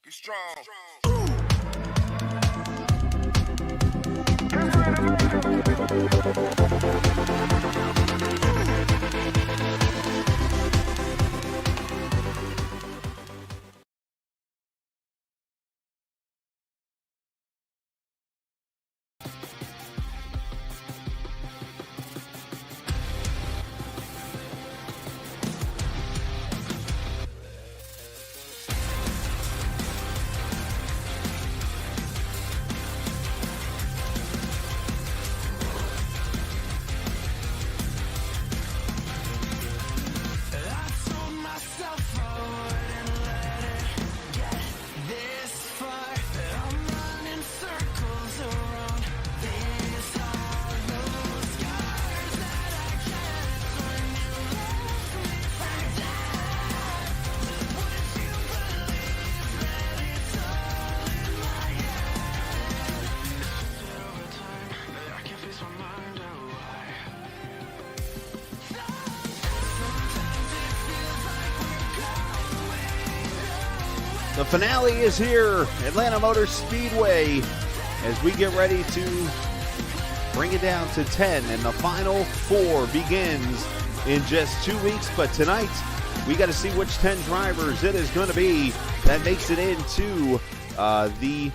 Be strong. The finale is here, Atlanta Motor Speedway, as we get ready to bring it down to 10, and the final 4 begins in just 2 weeks. But tonight, we got to see which 10 drivers it is going to be that makes it into the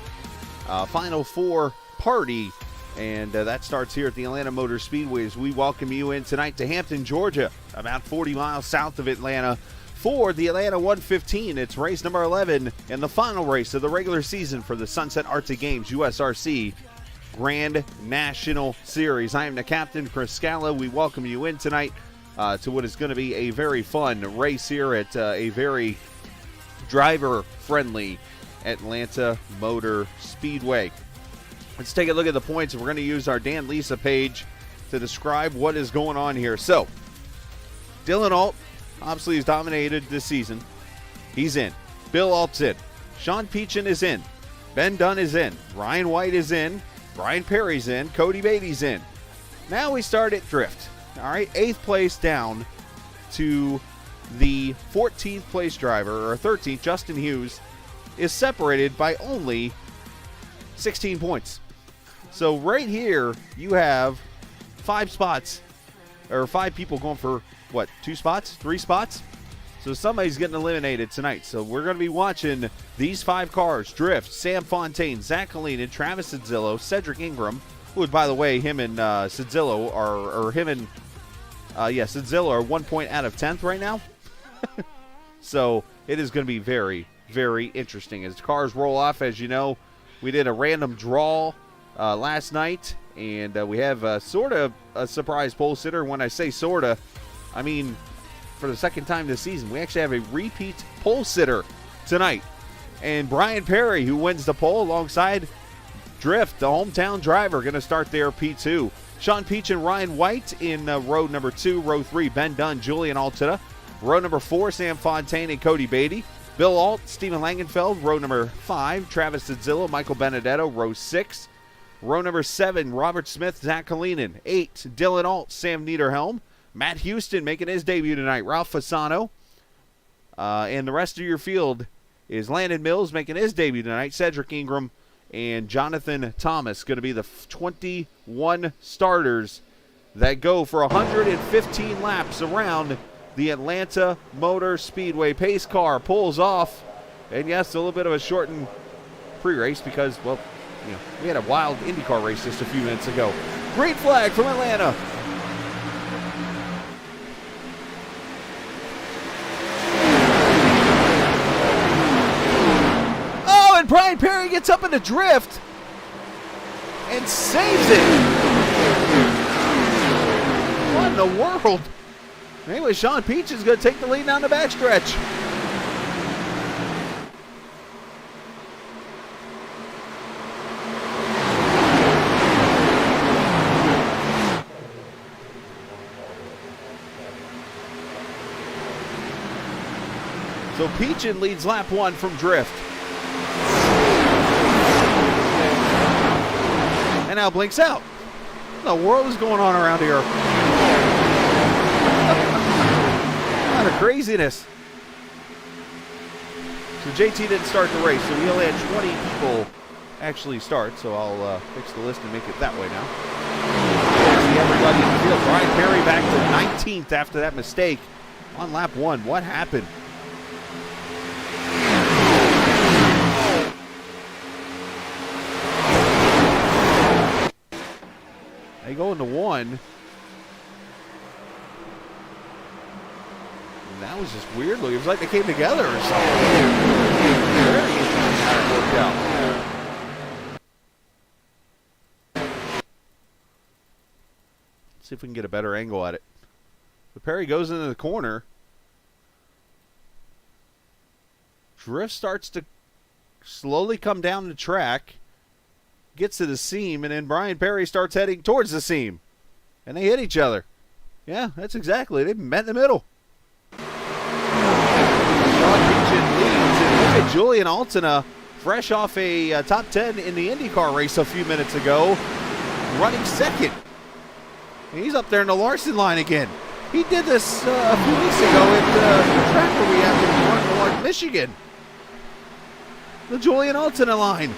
final 4 party. And that starts here at the Atlanta Motor Speedway as we welcome you in tonight to Hampton, Georgia, about 40 miles south of Atlanta, for the Atlanta 115. It's race number 11 and the final race of the regular season for the Sunset Arctic Games USRC Grand National Series. I am the captain, Chris Scala. We welcome you in tonight to what is going to be a very fun race here at a very driver-friendly Atlanta Motor Speedway. Let's take a look at the points, and we're going to use our Dan Lisa page to describe what is going on here. So, Dylan Alt, obviously, he's dominated this season. He's in. Bill Alt's in. Sean Peachin is in. Ben Dunn is in. Ryan White is in. Brian Perry's in. Cody Beatty's in. Now we start at Drift. All right, 8th place down to the 14th place driver, or 13th, Justin Hughes, is separated by only 16 points. So right here, you have 5 spots, or 5 people going for, what, 2 spots? 3 spots? So somebody's getting eliminated tonight. So we're going to be watching these 5 cars drift. Sam Fontaine, Zach Colleen, Travis Sidzillo, Cedric Ingram, who, by the way, him and Sidzillo are 1 point out of 10th right now. So it is going to be very, very interesting as cars roll off. As you know, we did a random draw last night, and we have sort of a surprise pole sitter. When I say sort of, I mean, for the second time this season, we actually have a repeat pole sitter tonight. And Brian Perry, who wins the pole alongside Drift, the hometown driver, going to start their P2. Sean Peach and Ryan White in row number 2. Row 3, Ben Dunn, Julian Altida. Row number 4, Sam Fontaine and Cody Beatty. Bill Alt, Steven Langenfeld. Row number 5, Travis Sidzillo, Michael Benedetto. Row 6. Row number 7, Robert Smith, Zach Kalinin. 8, Dylan Alt, Sam Niederhelm. Matt Houston making his debut tonight. Ralph Fasano. And the rest of your field is Landon Mills making his debut tonight. Cedric Ingram and Jonathan Thomas going to be the 21 starters that go for 115 laps around the Atlanta Motor Speedway. Pace car pulls off. And yes, a little bit of a shortened pre-race because, well, you know, we had a wild IndyCar race just a few minutes ago. Green flag from Atlanta. And Brian Perry gets up in the drift and saves it. What in the world? Anyway, Sean Peach is going to take the lead down the backstretch. So Peachin leads lap 1 from drift. And now blinks out. What the world is going on around here? A lot of craziness. So JT didn't start the race, so we only had 20 people actually start. So I'll fix the list and make it that way now. See everybody in the field. Brian Perry back to 19th after that mistake on lap 1. What happened? They go into 1. And that was just weird. It was like they came together or something. Very interesting how it worked out. Let's see if we can get a better angle at it. But Perry goes into the corner. Drift starts to slowly come down the track. Gets to the seam, and then Brian Perry starts heading towards the seam. And they hit each other. Yeah, that's exactly. They met in the middle. Sean Beechin leads, and look at Julian Altina, fresh off a top 10 in the IndyCar race a few minutes ago, running second. And he's up there in the Larson line again. He did this a few weeks ago at the track where we have in Michigan. The Julian Altina line.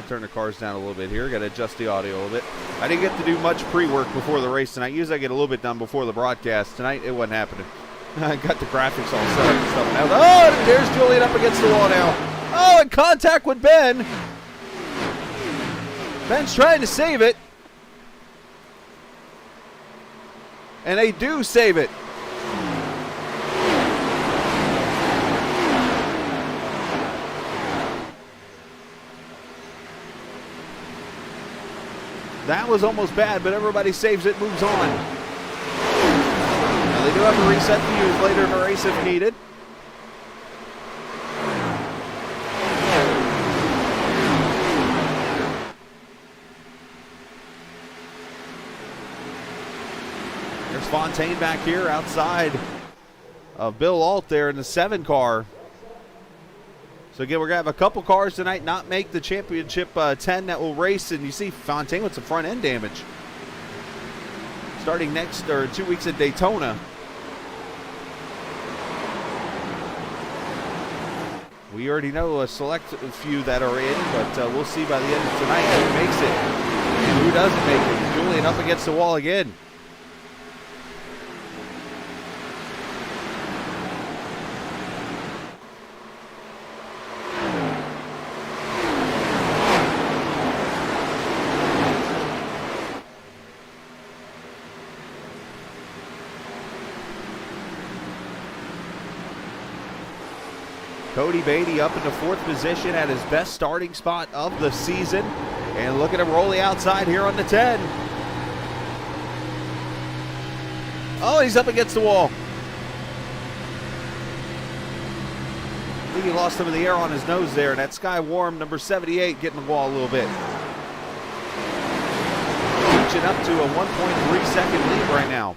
Turn the cars down a little bit here. Got to adjust the audio a little bit. I didn't get to do much pre-work before the race tonight. Usually I get a little bit done before the broadcast. Tonight it wasn't happening. I got the graphics all set up and stuff. Now, oh, there's Julian up against the wall now. Oh, in contact with Ben. Ben's trying to save it. And they do save it. That was almost bad, but everybody saves it, moves on. Now they do have to reset to use later in the race if needed. There's Fontaine back here outside of Bill Alt there in the 7 car. So again, we're going to have a couple cars tonight not make the championship 10 that will race, and you see Fontaine with some front end damage. Starting next, or 2 weeks at Daytona. We already know a select few that are in, but we'll see by the end of tonight who makes it and who doesn't make it. Julian up against the wall again. Cody Beatty up in the 4th position at his best starting spot of the season. And look at him rolling outside here on the 10. Oh, he's up against the wall. I think he lost some of the air on his nose there. And that Sky Warm, number 78, getting the wall a little bit. Reaching up to a 1.3 second lead right now.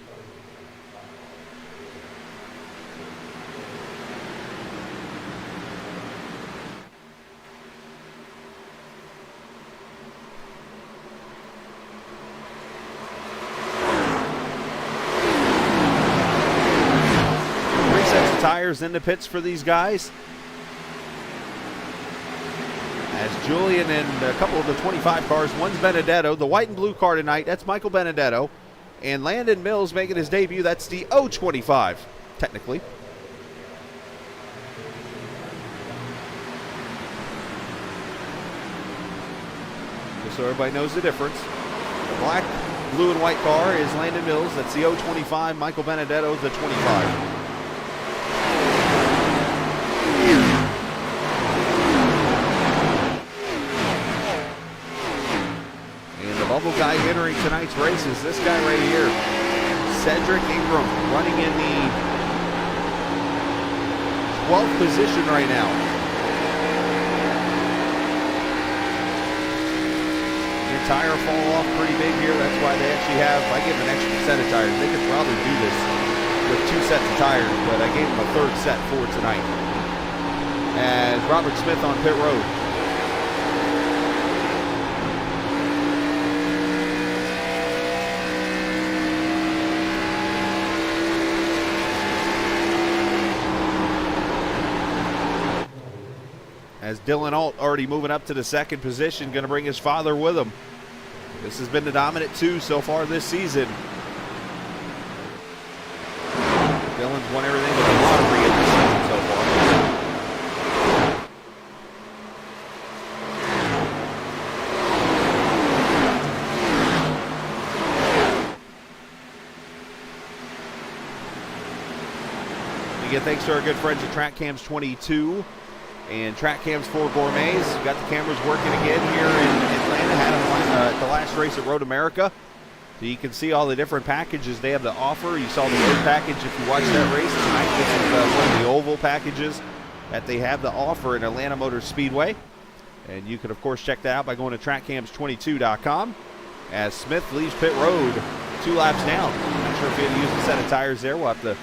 Tires in the pits for these guys. As Julian and a couple of the 25 cars, one's Benedetto, the white and blue car tonight, that's Michael Benedetto. And Landon Mills making his debut, that's the 025, technically. Just so everybody knows the difference. The black, blue, and white car is Landon Mills, that's the 025, Michael Benedetto, the 25. Bubble guy entering tonight's race is this guy right here, Cedric Ingram running in the 12th position right now. Your tire fall off pretty big here. That's why they actually have, I give them an extra set of tires. They could probably do this with 2 sets of tires, but I gave them a 3rd set for tonight. As Robert Smith on pit road. As Dylan Alt already moving up to the 2nd position, going to bring his father with him. This has been the dominant 2 so far this season. Dylan's won everything with the lottery in this season so far. Again, thanks to our good friends at Track Cams 22. And Track Cams 4 Gourmets. Got the cameras working again here in Atlanta. Had them at the last race at Road America. So you can see all the different packages they have to offer. You saw the road package if you watched that race tonight. This is one of the oval packages that they have to offer in Atlanta Motor Speedway. And you can, of course, check that out by going to trackcams22.com. As Smith leaves pit road 2 laps down. Not sure if he had to use a set of tires there. We'll have to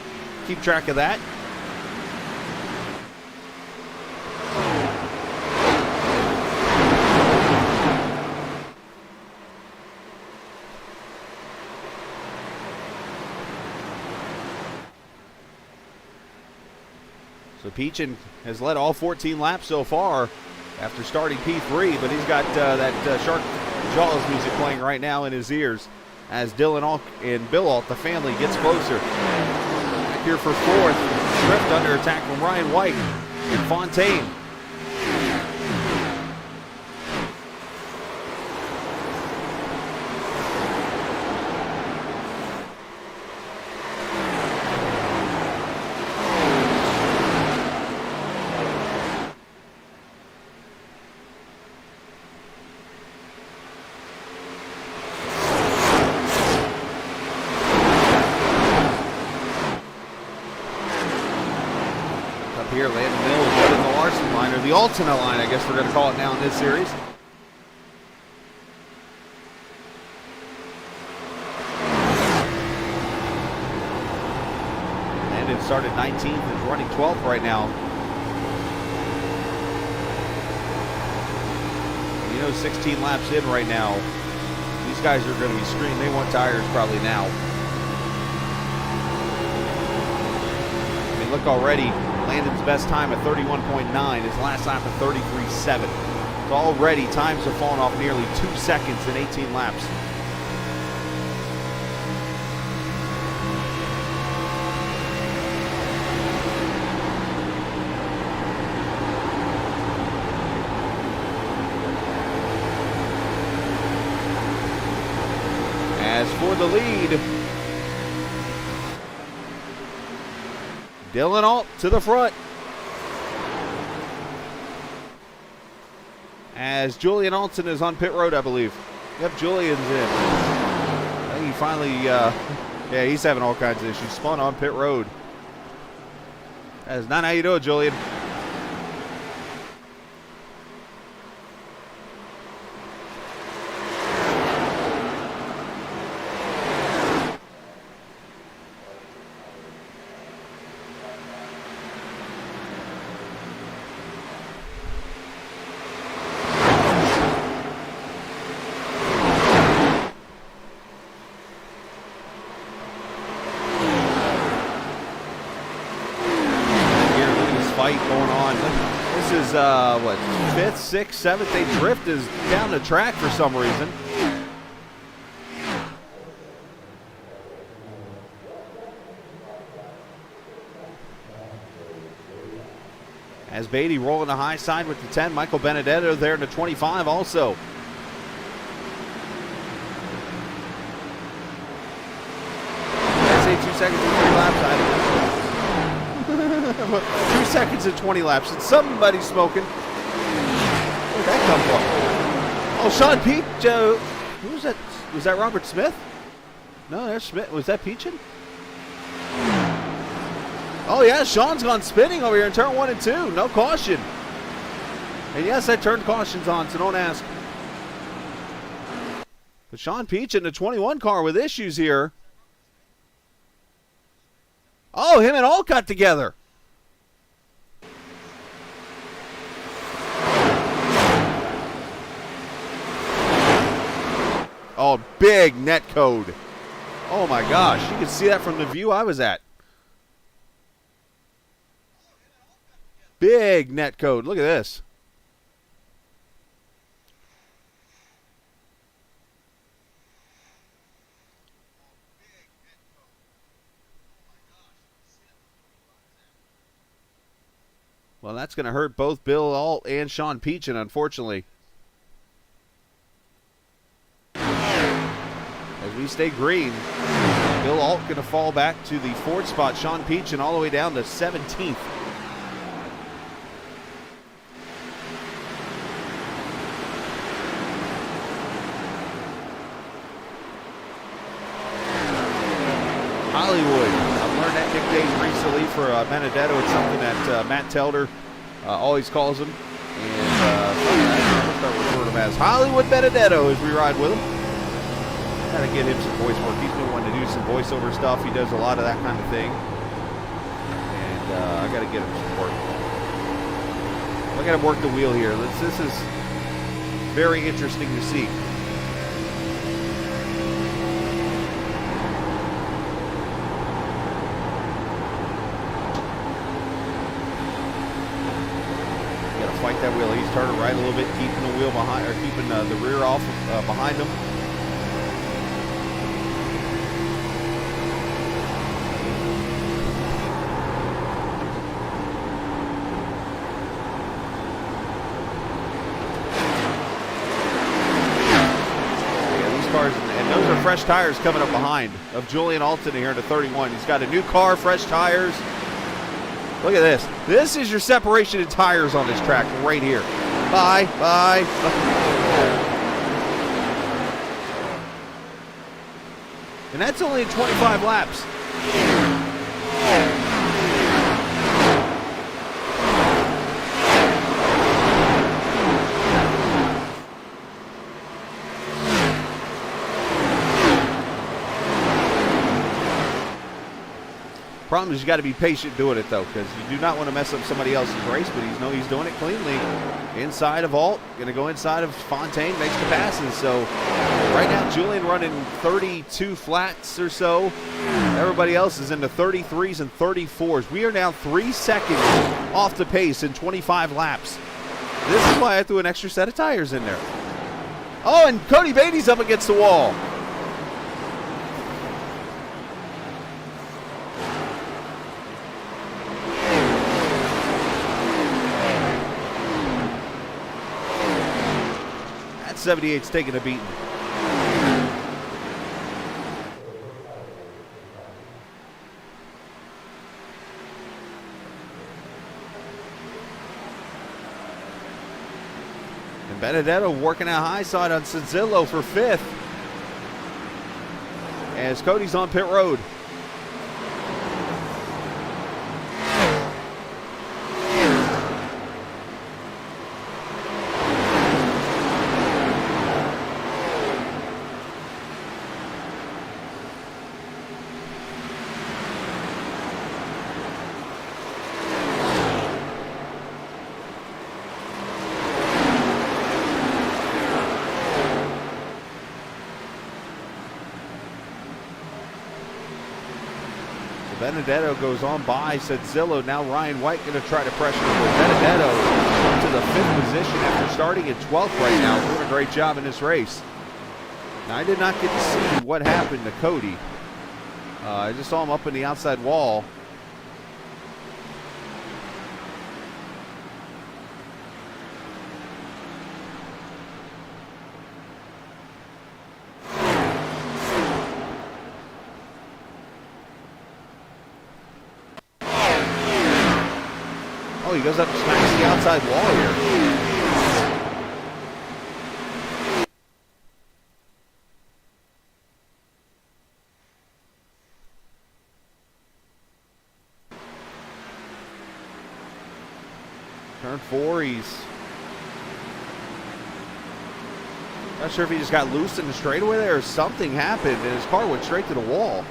keep track of that. So Peachin has led all 14 laps so far after starting P3, but he's got that Shark Jaws music playing right now in his ears as Dylan Alt and Bill Alt, the family, gets closer. Back here for 4th. Drift under attack from Ryan White and Fontaine. Here, Landon Mills in the Larson line, or the Altina line, I guess we're going to call it now in this series. Landon started 19th and is running 12th right now. You know, 16 laps in right now. These guys are going to be screaming. They want tires probably now. I mean, look already. Landon's best time at 31.9, his last lap at 33.7. So already times have fallen off nearly 2 seconds in 18 laps. As for the lead, Dylan Alt to the front. As Julian Alton is on pit road, I believe. Yep, Julian's in. I think he finally, yeah, he's having all kinds of issues. Spun on pit road. That is not how you do it, Julian. Fight going on. This is what, 5th, 6th, 7th. They drift is down the track for some reason. As Beatty rolling the high side with the 10. Michael Benedetto there in the 25 also. I say 2 seconds and 3 laps. I don't know. 2 seconds and 20 laps. And somebody's smoking. Where'd that come from? Oh, Sean Peach. Who was that? Was that Robert Smith? No, there's Smith. Was that Peachin? Oh, yeah, Sean's gone spinning over here in turn 1 and 2. No caution. And yes, I turned cautions on, so don't ask. But Sean Peach in the 21 car with issues here. Oh, him and Alt got together. Oh, big net code. Oh, my gosh. You can see that from the view I was at. Big net code. Look at this. Well, that's going to hurt both Bill Alt and Sean Peachin, unfortunately. As we stay green, Bill Alt going to fall back to the 4th spot. Sean Peachin all the way down to 17th. Hollywood. I've learned that nickname recently for Benedetto. It's something that Matt Telder always calls him. And I'll start referring to him as Hollywood Benedetto as we ride with him. Got to get him some voice work. He's been wanting to do some voiceover stuff. He does a lot of that kind of thing. And I got to get him some work. I got to work the wheel here. This is very interesting to see. Fight that wheel. He's turning right a little bit, keeping the wheel behind, or keeping the rear off behind him. Yeah, these cars, and those are fresh tires coming up behind of Julian Alton here in the 31. He's got a new car, fresh tires. Look at this. This is your separation in tires on this track right here. Bye, bye. And that's only in 25 laps. Problem is you got to be patient doing it though, because you do not want to mess up somebody else's race. But he's doing it cleanly. Inside of Alt, going to go inside of Fontaine, makes the passes. So right now Julian running 32 flats or so. Everybody else is in the 33s and 34s. We are now 3 seconds off the pace in 25 laps. This is why I threw an extra set of tires in there. Oh, and Cody Beatty's up against the wall. That 78's taking a beating. Benedetto working out high side on Sanzillo for 5th. As Cody's on pit road. Benedetto goes on by Sanzillo. Now Ryan White going to try to pressure him. Benedetto up to the 5th position after starting at 12th right now. Doing a great job in this race. Now, I did not get to see what happened to Cody. I just saw him up in the outside wall. Oh, he goes up and smacks the outside wall here. 4. He's not sure if he just got loose in the straightaway there or something happened and his car went straight to the wall.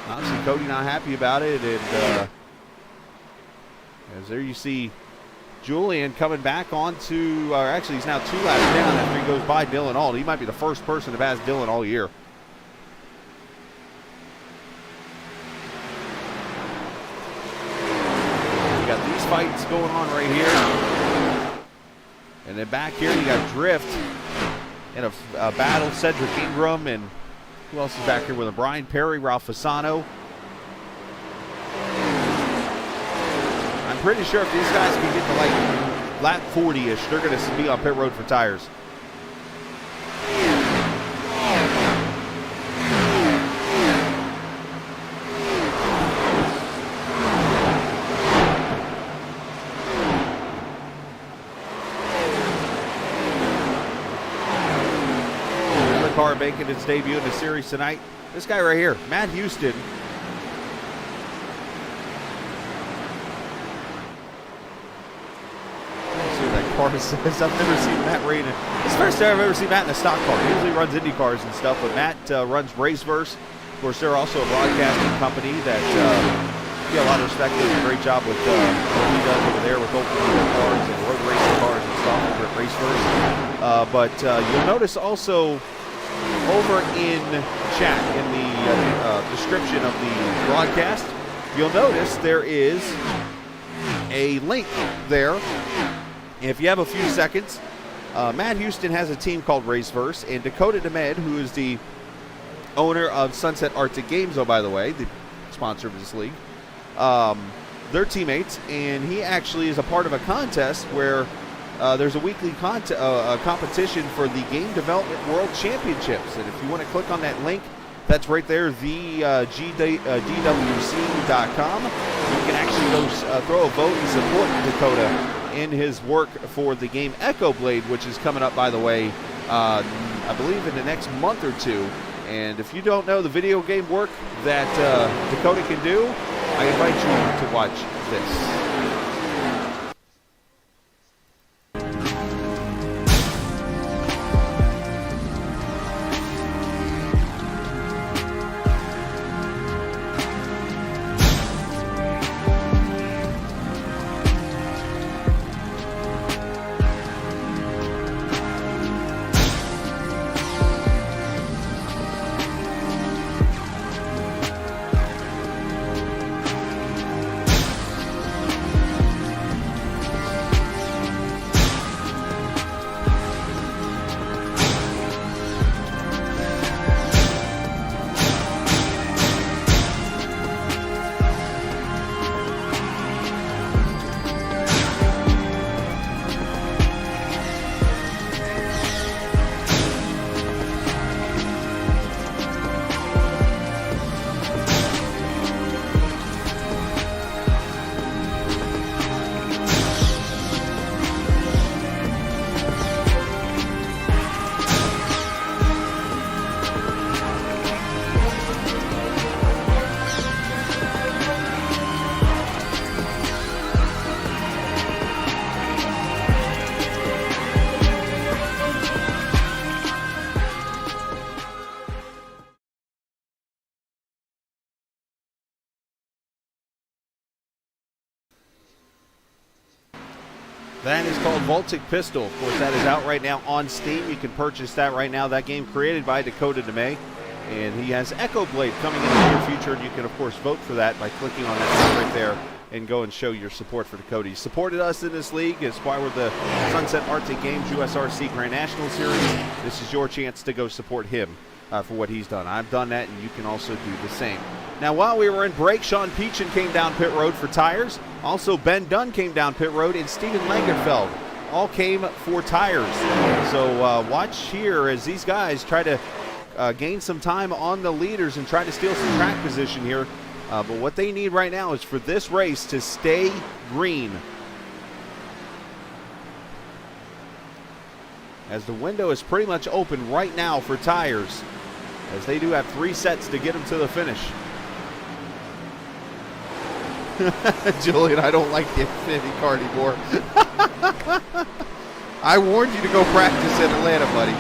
Obviously, Cody not happy about it, and as there you see Julian coming back onto, or actually he's now 2 laps down after he goes by Dylan Ault. He might be the first person to pass Dylan all year. You got these fights going on right here. And then back here you got Drift in a battle, Cedric Ingram, and who else is back here with him? Brian Perry, Ralph Fasano. I'm pretty sure if these guys can get to like lap 40-ish, they're going to be on pit road for tires. Another car making its debut in the series tonight. This guy right here, Matt Houston. Says I've never seen Matt rain. It's the first time I've ever seen Matt in a stock car. He usually runs Indy cars and stuff, but Matt runs Raceverse. Of course, they're also a broadcasting company that get a lot of respect. Does a great job with what he does over there with open wheel cars and road racing cars and stuff over at Raceverse. But you'll notice also over in chat in the description of the broadcast, you'll notice there is a link there. If you have a few seconds, Matt Houston has a team called Raceverse, and Dakota DeMed, who is the owner of Sunset Arctic Games, oh, by the way, the sponsor of this league, they're teammates, and he actually is a part of a contest where there's a weekly competition for the Game Development World Championships. And if you want to click on that link, that's right there, DWC.com. You can actually go throw a vote and support Dakota in his work for the game Echo Blade, which is coming up, by the way, I believe in the next month or two. And if you don't know the video game work that Dakota can do, I invite you to watch this. That is called Voltic Pistol. Of course, that is out right now on Steam. You can purchase that right now. That game created by Dakota DeMay. And he has Echo Blade coming in the near future. And you can, of course, vote for that by clicking on that right there and go and show your support for Dakota. He supported us in this league. It's why we're the Sunset Arctic Games USRC Grand National Series. This is your chance to go support him for what he's done. I've done that, and you can also do the same. Now, while we were in break, Sean Peachin came down pit road for tires. Also, Ben Dunn came down pit road, and Steven Langenfeld all came for tires. So watch here as these guys try to gain some time on the leaders and try to steal some track position here. But what they need right now is for this race to stay green. As the window is pretty much open right now for tires, as they do have 3 sets to get them to the finish. Julian, I don't like the Infinity car anymore. I warned you to go practice in Atlanta, buddy.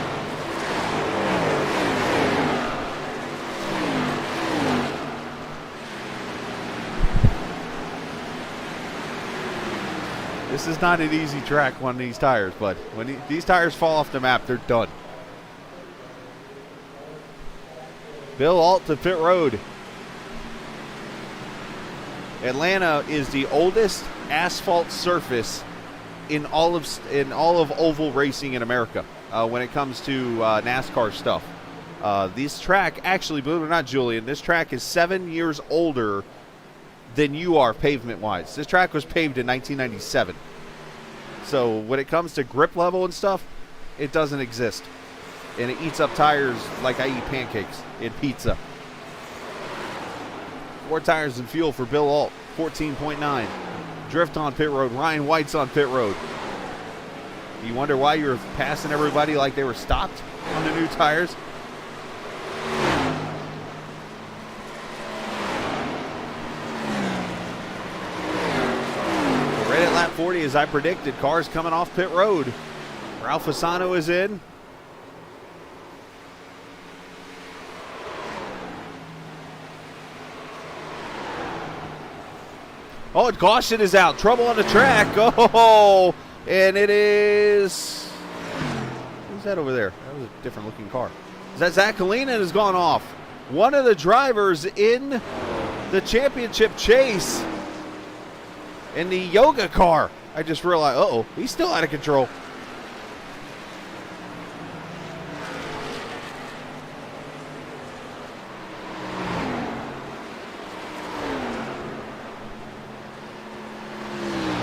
This is not an easy track on these tires, but when these tires fall off the map, they're done. Bill Alt to pit road. Atlanta is the oldest asphalt surface in all of oval racing in America when it comes to NASCAR stuff. This track, actually, believe it or not, Julian, this track is 7 years older than you are pavement-wise. This track was paved in 1997. So when it comes to grip level and stuff, it doesn't exist. And it eats up tires like I eat pancakes in pizza. 4 tires and fuel for Bill Alt, 14.9. Drift on pit road. Ryan White's on pit road. You wonder why you're passing everybody like they were stopped on the new tires? Right at lap 40, as I predicted, cars coming off pit road. Ralph Fasano is in. Oh, and caution is out. Trouble on the track. Oh, and it is... Who's that over there? That was a different looking car. Is that Zach Kalina has gone off? One of the drivers in the championship chase in the yoga car. I just realized, uh-oh, he's still out of control.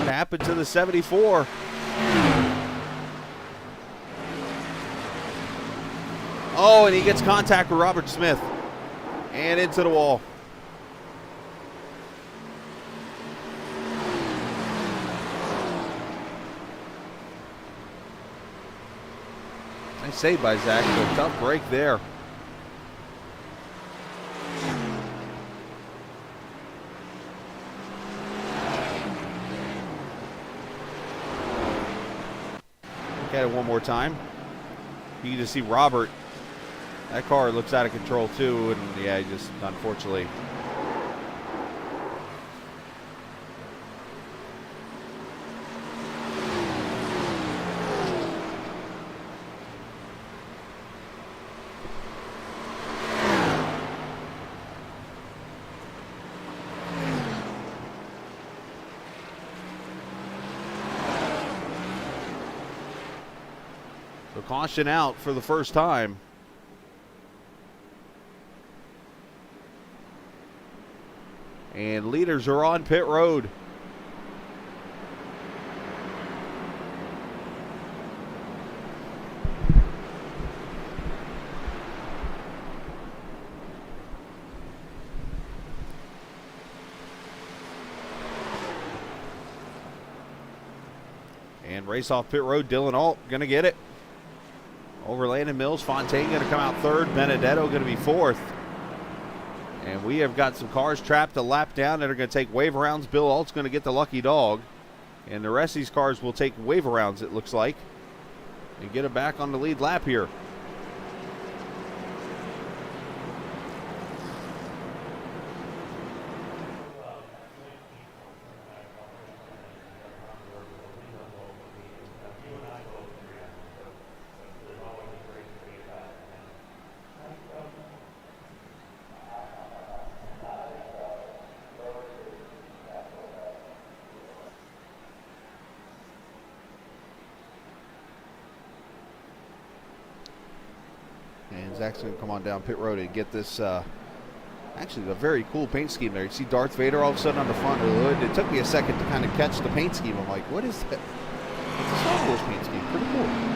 Happened to the 74. Oh, and he gets contact with Robert Smith and into the wall. Nice save by Zach. A tough break there. At it one more time. You can just see Robert. That car looks out of control too, and yeah, he just unfortunately. So caution out for the first time. And leaders are on pit road. And race off pit road, Dylan Alt gonna get it. Over Landon Mills, Fontaine going to come out third. Benedetto going to be fourth. And we have got some cars trapped a lap down that are going to take wave arounds. Bill Alt's going to get the lucky dog. And the rest of these cars will take wave arounds, it looks like, and get it back on the lead lap here. And Zach's going to come on down pit road and get this, actually a very cool paint scheme there. You see Darth Vader all of a sudden on the front of the hood. It took me a second to kind of catch the paint scheme. I'm like, what is that? It's a Star Wars paint scheme. Pretty cool.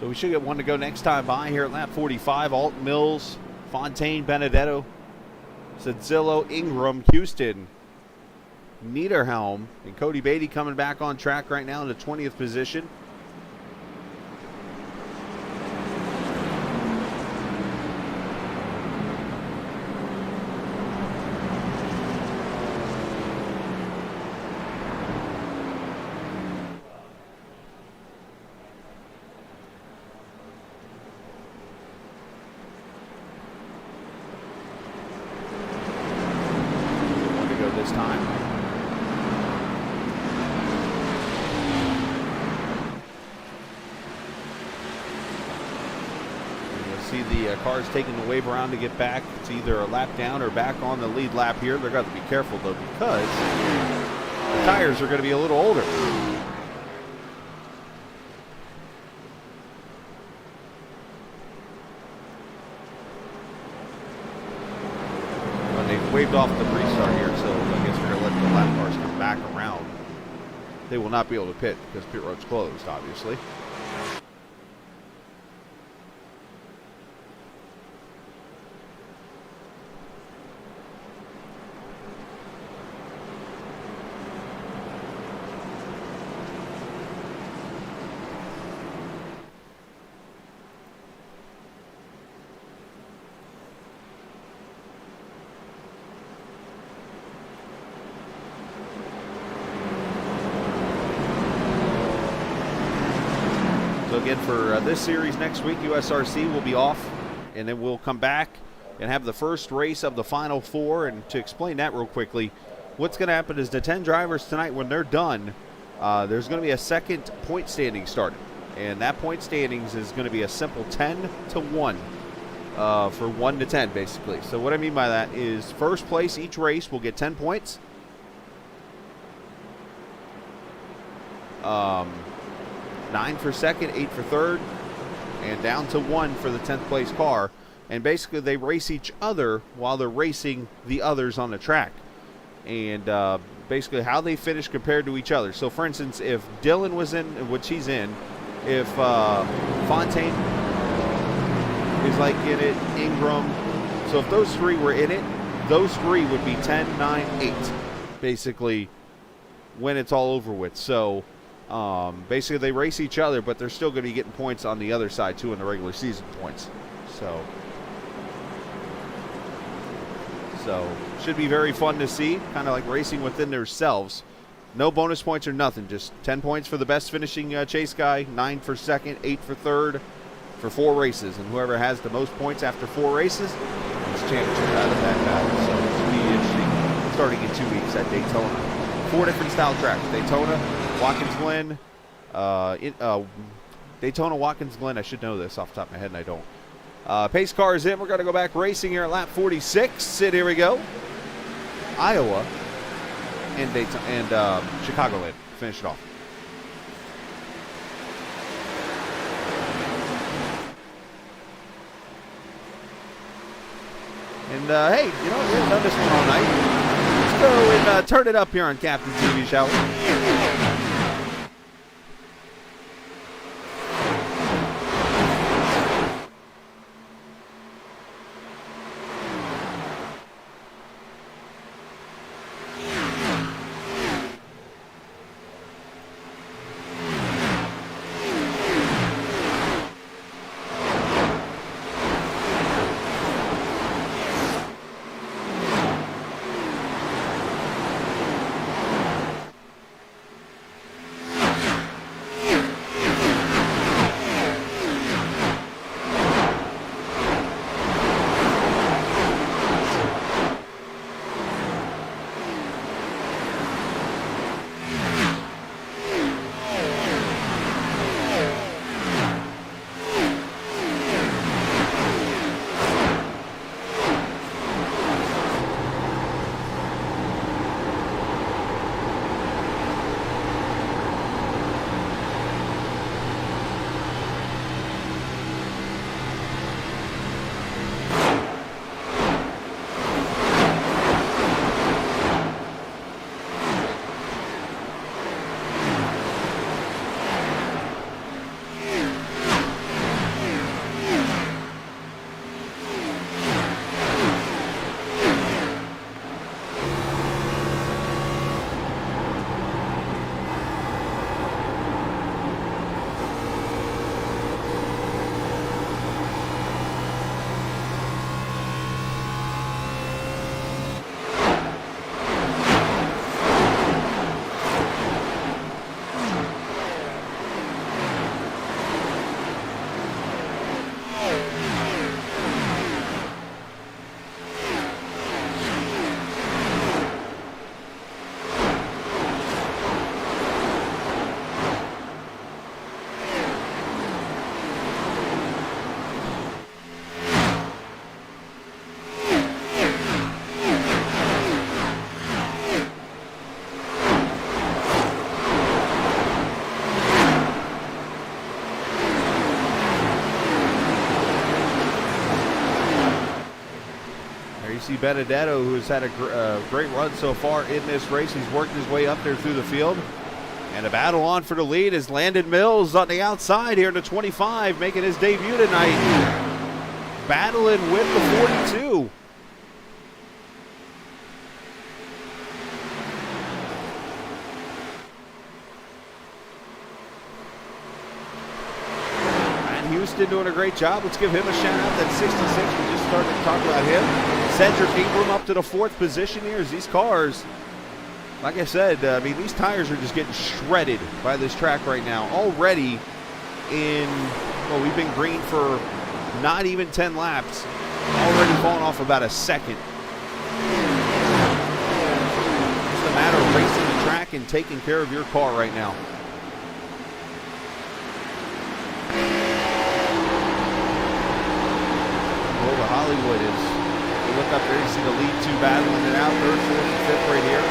So we should get one to go next time by here at lap 45. Alton, Mills, Fontaine, Benedetto, Sadzillo, Ingram, Houston, Niederhelm, and Cody Beatty coming back on track right now in the 20th position. This time. And you'll see the cars taking the wave around to get back. It's either a lap down or back on the lead lap here. They're going to be careful though, because the tires are going to be a little older. They've waved off the restart here, so I guess we're going to let the lap cars come back around. They will not be able to pit because pit road's closed, obviously. So again, for this series next week, USRC will be off, and then we'll come back and have the first race of the Final Four. And to explain that real quickly, what's going to happen is the 10 drivers tonight, when they're done, there's going to be a second point standing started. And that point standings is going to be a simple 10-1 for 1 to 10, basically. So what I mean by that is first place each race will get 10 points. 9 for second, 8 for third, and down to 1 for the 10th place car. And basically they race each other while they're racing the others on the track. And basically how they finish compared to each other. So for instance, if Dylan was in, which he's in, if Fontaine is like in it, Ingram, so if those three were in it, those three would be 10, 9, 8, basically, when it's all over with. So basically they race each other, but they're still going to be getting points on the other side too in the regular season points. So should be very fun to see, kind of like racing within themselves. No bonus points or nothing, just 10 points for the best finishing chase guy, 9 for second, 8 for third, for 4 races. And whoever has the most points after 4 races is championship out of that battle. So it should be interesting starting in 2 weeks at Daytona. 4 different style tracks: Daytona, Watkins Glen, Daytona, Watkins Glen. I should know this off the top of my head, and I don't. Pace car is in. We're going to go back racing here at lap 46. Here we go. Iowa and Daytona and Chicagoland. Finish it off. And hey, you know, we haven't done this one all night. Let's go and turn it up here on Captain TV, shall we? see Benedetto, who has had a great run so far in this race. He's worked his way up there through the field. And a battle on for the lead is Landon Mills on the outside here to 25, making his debut tonight. Battling with the 42. Houston doing a great job. Let's give him a shout out. That 66, we just started to talk about him. Cedric Ingram up to the 4th position here as these cars, like I said, I mean, these tires are just getting shredded by this track right now. Already well, we've been green for not even 10 laps. Already falling off about a second. It's a matter of racing the track and taking care of your car right now. Hollywood is, you look up there, you see the lead 2 battling it out, 3rd, 4th, and 5th right here.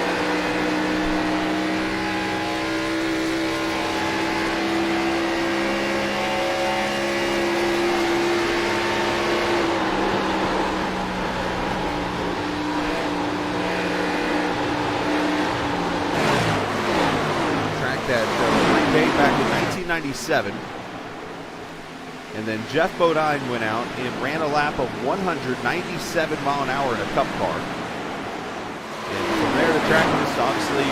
Track that repaved back in 1997. And then Jeff Bodine went out and ran a lap of 197 mile an hour in a Cup car. And from there, the track just obviously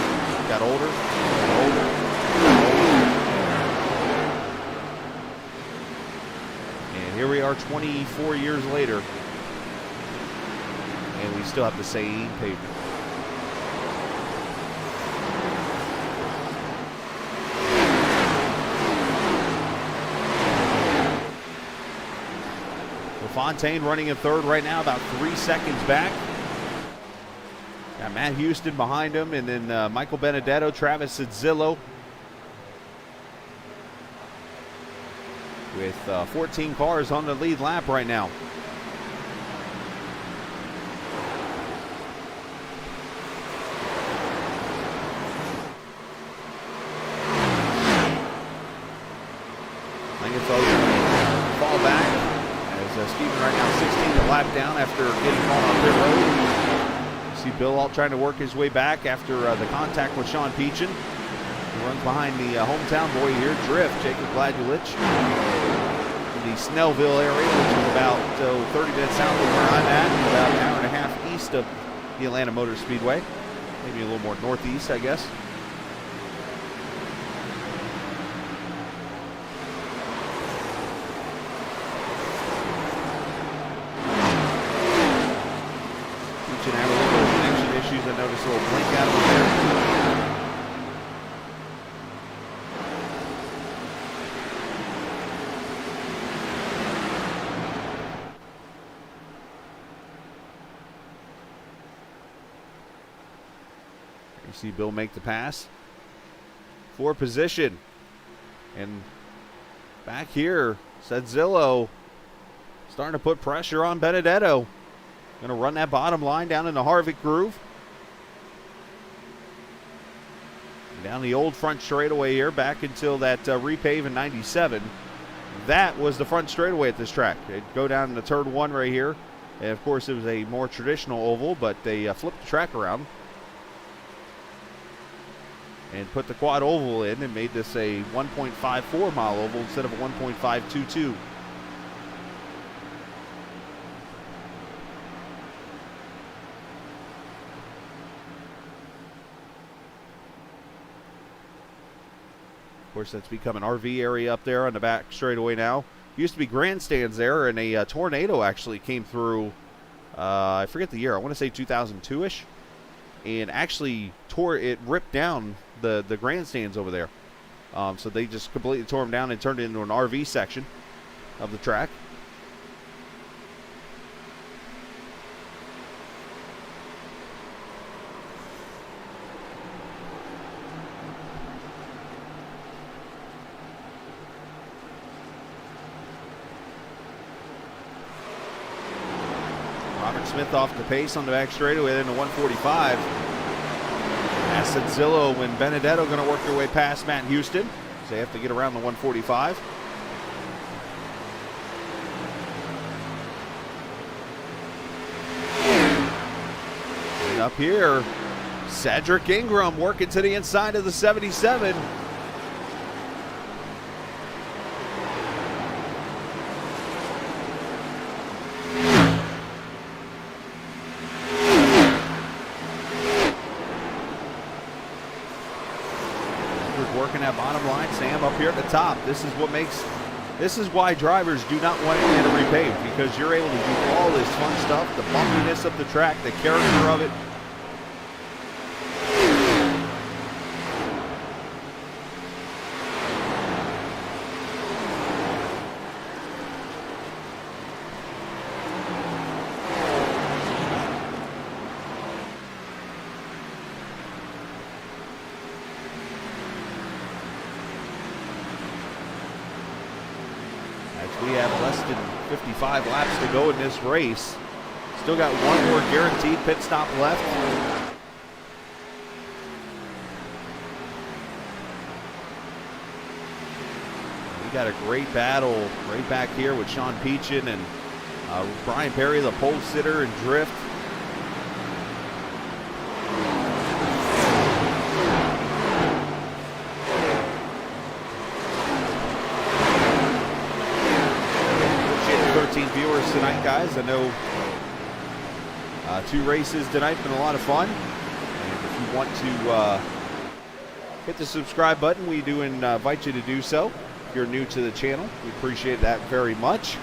got older and older and older. And here we are 24 years later. And we still have the same pavement. Fontaine running in 3rd right now, about 3 seconds back. Got Matt Houston behind him, and then Michael Benedetto, Travis Zillo, with 14 cars on the lead lap right now. I think it's over. Fall back. Steven right now 16th a lap down after getting caught on pit road. You see Bill Alt trying to work his way back after the contact with Sean Peachin. He runs behind the hometown boy here, Drift, Jacob Gladulich, in the Snellville area, which is about 30 minutes south of where I'm at, about an hour and a half east of the Atlanta Motor Speedway. Maybe a little more northeast, I guess. I noticed a little blink out of there. You see Bill make the pass for position. And back here, Sedzillo starting to put pressure on Benedetto. Going to run that bottom line down in the Harvick groove. Down the old front straightaway here, back until that repave in 97. That was the front straightaway at this track. They'd go down in the turn 1 right here. And of course, it was a more traditional oval, but they flipped the track around and put the quad oval in and made this a 1.54 mile oval instead of a 1.522. Of course, that's become an RV area up there on the back straightaway now. Used to be grandstands there, and a tornado actually came through, I forget the year, I want to say 2002-ish, and actually ripped down the grandstands over there. So they just completely tore them down and turned it into an RV section of the track. Smith off the pace on the back straightaway, then the 145. Sedzillo and Benedetto going to work their way past Matt Houston. So they have to get around the 145. up here, Cedric Ingram working to the inside of the 77. Working that bottom line. Sam up here at the top. This is why drivers do not want it to repave, because you're able to do all this fun stuff, the bumpiness of the track, the character of it. We have less than 55 laps to go in this race. Still got one more guaranteed pit stop left. We got a great battle right back here with Sean Peachin and Brian Perry, the pole sitter and drift. Viewers tonight, guys. I know 2 races tonight, been a lot of fun. And if you want to hit the subscribe button, we do invite you to do so. If you're new to the channel, we appreciate that very much.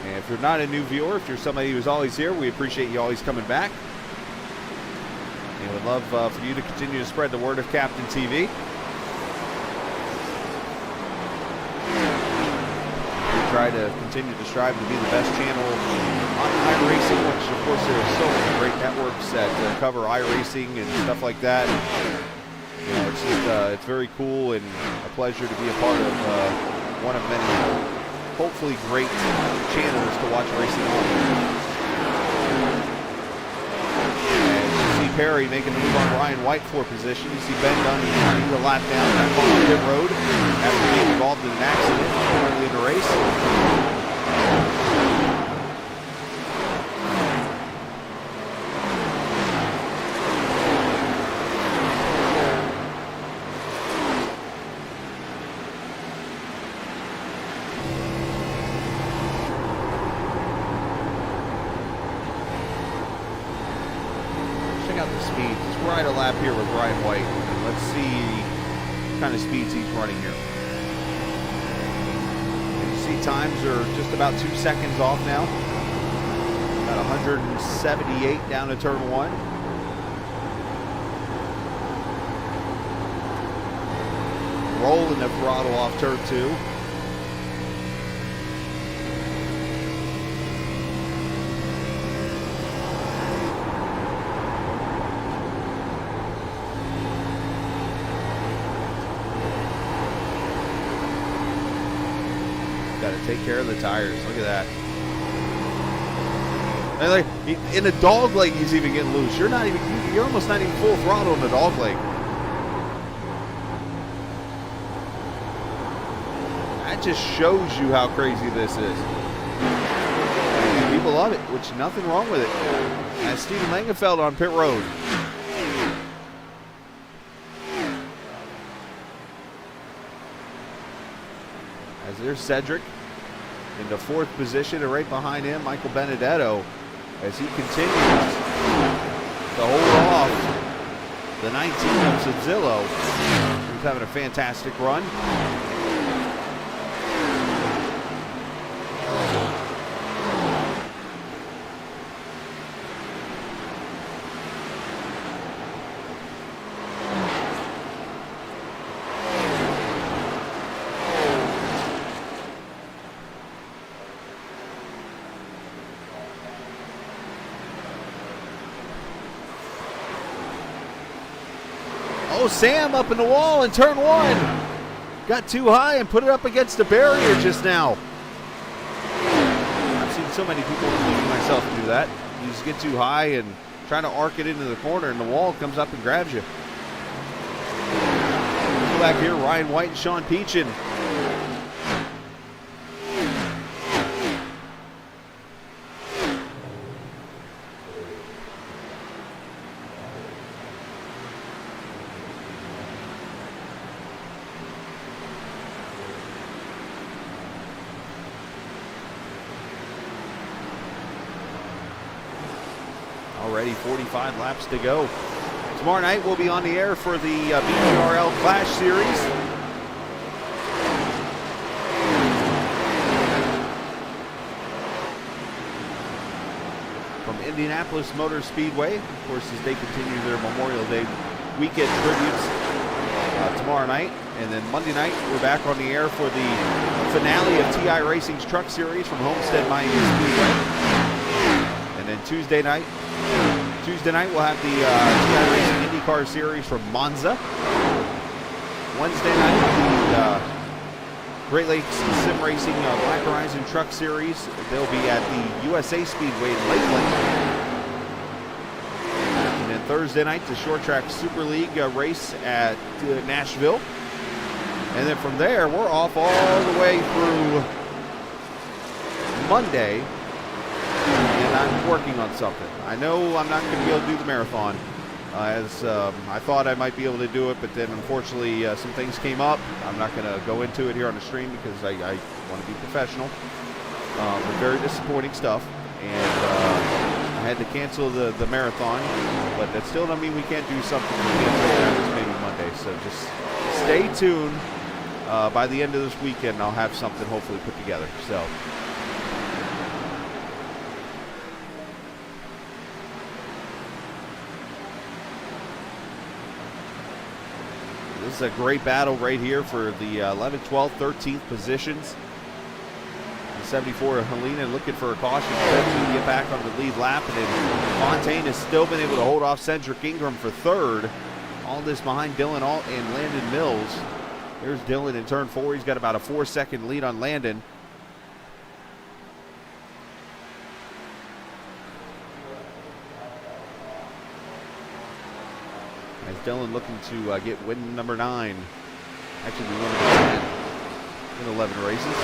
And if you're not a new viewer, if you're somebody who's always here, we appreciate you always coming back. And we'd love for you to continue to spread the word of Captain TV. Try to continue to strive to be the best channel on iRacing, which of course there are so many great networks that cover iRacing and stuff like that. You know, it's just it's very cool and a pleasure to be a part of one of many hopefully great channels to watch racing on. And you see Perry making the move on Ryan White for position. You see Ben Dunn running the lap down that final pit road after being involved in an accident early in the race. Check out the speeds. Let's ride a lap here with Ryan White. And let's see what kind of speeds he's running here. Times are just about 2 seconds off now. About 178 down to turn 1. Rolling the throttle off turn 2. Got to take care of the tires. Look at that. And like in a dog leg, he's even getting loose. You're almost not even full throttle in the dog leg. That just shows you how crazy this is. People love it, which nothing wrong with it. That's Steven Langefeld on pit road. As there's Cedric into 4th position, and right behind him, Michael Benedetto, as he continues to hold off the 19 of Zillow, who's having a fantastic run. Oh, Sam up in the wall in turn 1. Got too high and put it up against the barrier just now. I've seen so many people, including myself, do that. You just get too high and try to arc it into the corner, and the wall comes up and grabs you. Go back here, Ryan White and Sean Peachin. Already 45 laps to go. Tomorrow night we'll be on the air for the BTRL Clash Series. From Indianapolis Motor Speedway, of course, as they continue their Memorial Day weekend tributes tomorrow night. And then Monday night, we're back on the air for the finale of iRacing's Truck Series from Homestead Miami Speedway. And then Tuesday night, we'll have the iRacing IndyCar Series from Monza. Wednesday night, the Great Lakes Sim Racing Black Horizon Truck Series. They'll be at the USA Speedway in Lakeland. And then Thursday night, the Short Track Super League race at Nashville. And then from there, we're off all the way through Monday. And I'm working on something. I know I'm not going to be able to do the marathon as I thought I might be able to do it, but then unfortunately some things came up. I'm not going to go into it here on the stream because I want to be professional. But very disappointing stuff. And I had to cancel the marathon, but that still doesn't mean we can't do something maybe Monday. So just stay tuned. By the end of this weekend, I'll have something hopefully put together. So. This is a great battle right here for the 11th, 12th, 13th positions. The 74 Helena looking for a caution to get back on the lead lap. And then Fontaine has still been able to hold off Cedric Ingram for third. All this behind Dylan Alt and Landon Mills. There's Dylan in turn 4. He's got about a 4-second lead on Landon. As Dylan looking to get win number 9. Actually, we won number 10 in 11 races.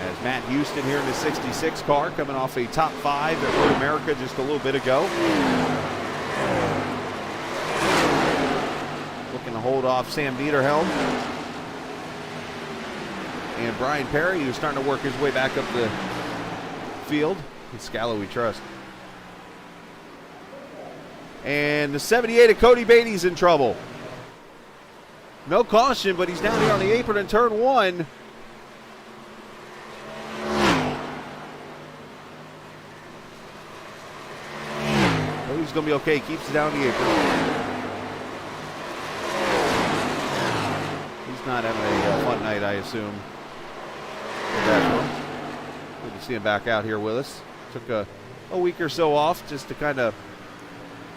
As Matt Houston here in the 66 car coming off a top 5 at Road America just a little bit ago. Looking to hold off Sam Niederhelm. And Brian Perry, who's starting to work his way back up the field. It's Scalo we trust. And the 78 of Cody Beatty's in trouble. No caution, but he's down here on the apron in turn 1. Cody's going to be okay. Keeps it down the apron. He's not having a fun night, I assume. Good to see him back out here with us. Took a week or so off just to kind of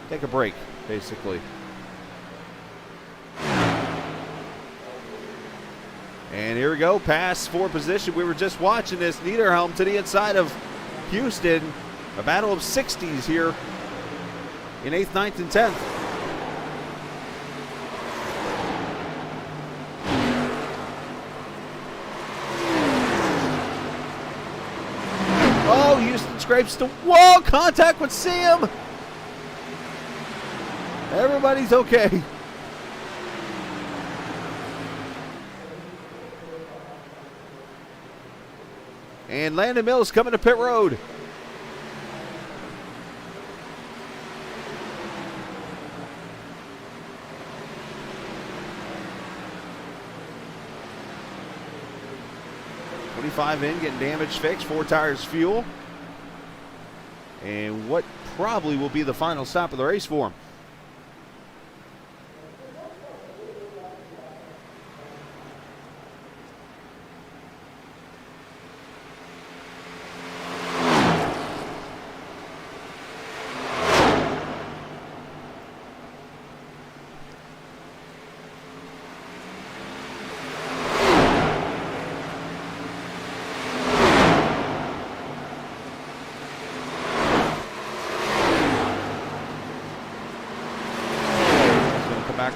take a break, basically. And here we go, pass for position. We were just watching this. Niederhelm to the inside of Houston. A battle of 60s here in 8th, 9th, and 10th. Oh, Houston scrapes the wall. Contact with Sam. Everybody's okay. And Landon Mills coming to pit road. .25 in, getting damage fixed, 4 tires fuel. And what probably will be the final stop of the race for him.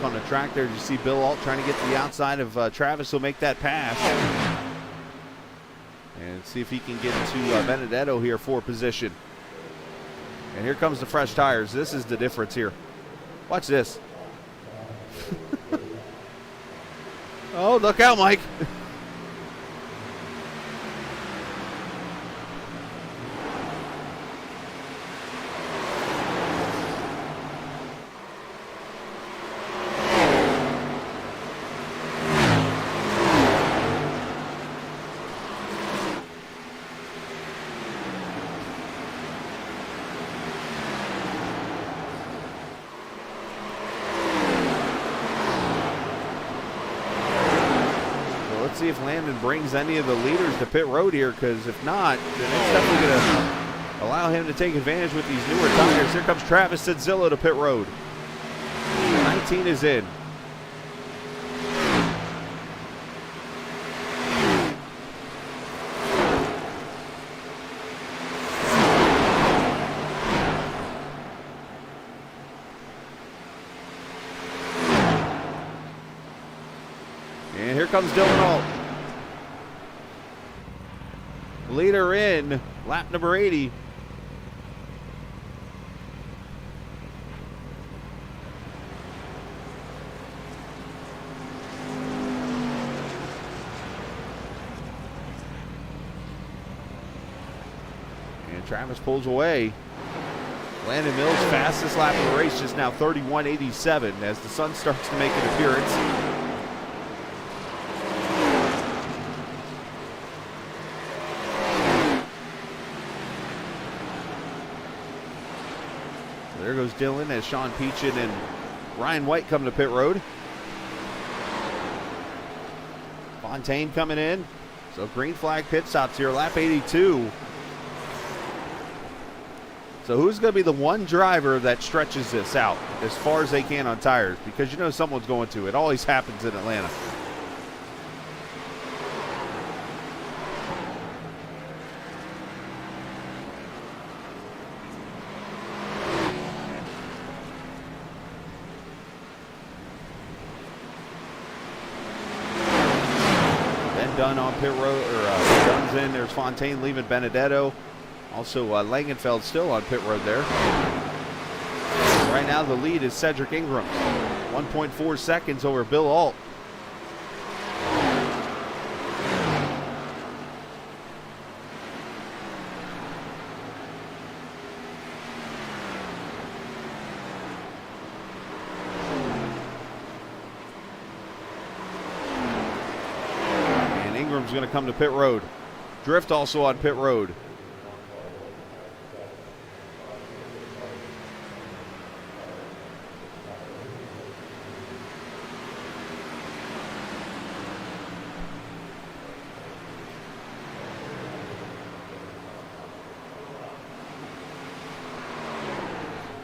On the track there, you see Bill Alt trying to get to the outside of Travis. Will make that pass and see if he can get to Benedetto here for position. And here comes the fresh tires. This is the difference here. Watch this. Oh, look out, Mike. see if Landon brings any of the leaders to pit road here, because if not, then it's definitely going to allow him to take advantage with these newer tires. Here comes Travis Sedzillo to pit road. 19 is in. And here comes Dylan Alt. Leader in, lap number 80. And Travis pulls away. Landon Mills' fastest lap of the race, just now 31.87 as the sun starts to make an appearance. There goes Dylan as Sean Peachin and Ryan White come to pit road. Fontaine coming in. So green flag pit stops here, lap 82. So who's going to be the one driver that stretches this out as far as they can on tires? Because you know someone's going to. It always happens in Atlanta. Dunn on pit road, or Dunn's in. There's Fontaine leaving Benedetto. Also, Langenfeld still on pit road there. Right now, the lead is Cedric Ingram. 1.4 seconds over Bill Alt. Ingram's going to come to pit road. Drift also on pit road.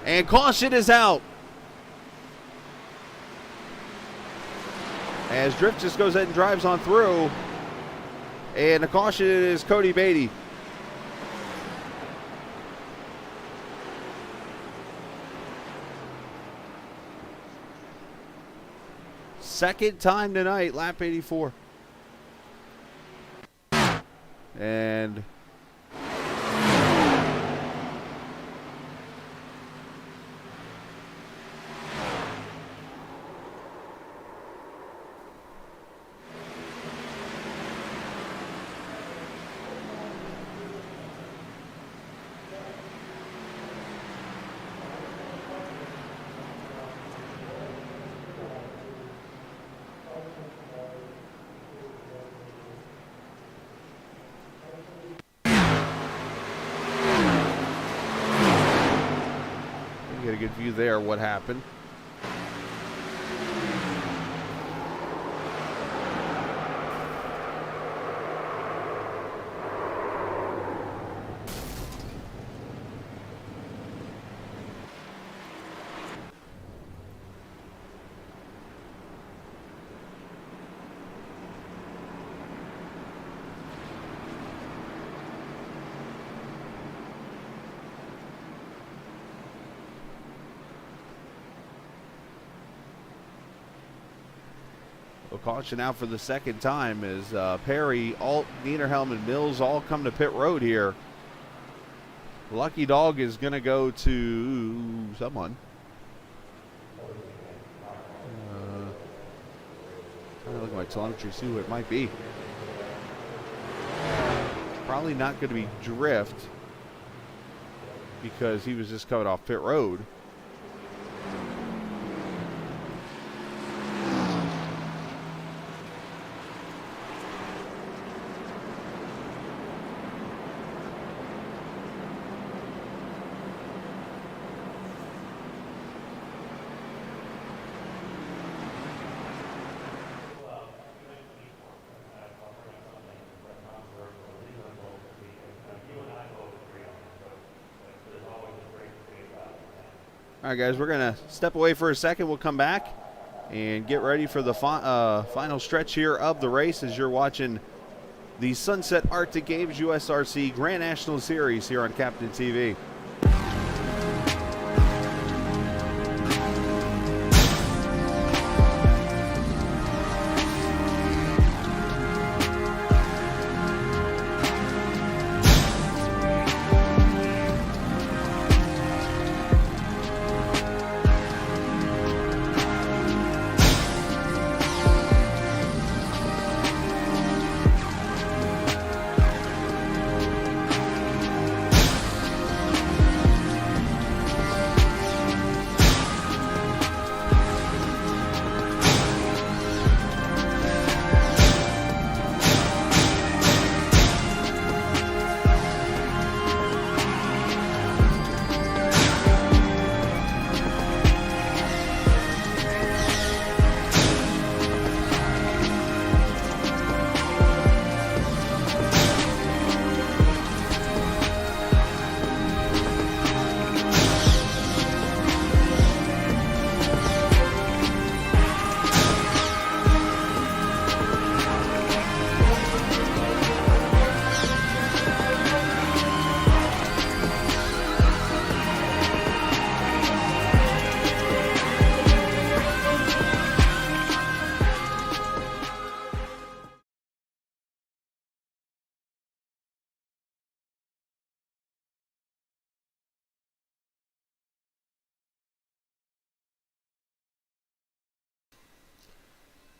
And caution is out. As Drift just goes ahead and drives on through. And the caution is Cody Beatty. Second time tonight, lap 84. And get a good view there what happened. Caution out for the second time as Perry, Alt, Niederhelm, and Mills all come to pit road here. Lucky Dog is going to go to someone. Trying to look at my telemetry, see who it might be. Probably not going to be Drift because he was just coming off pit road. All right, guys, we're going to step away for a second. We'll come back and get ready for the final stretch here of the race as you're watching the Sunset Arctic Games USRC Grand National Series here on Captain TV.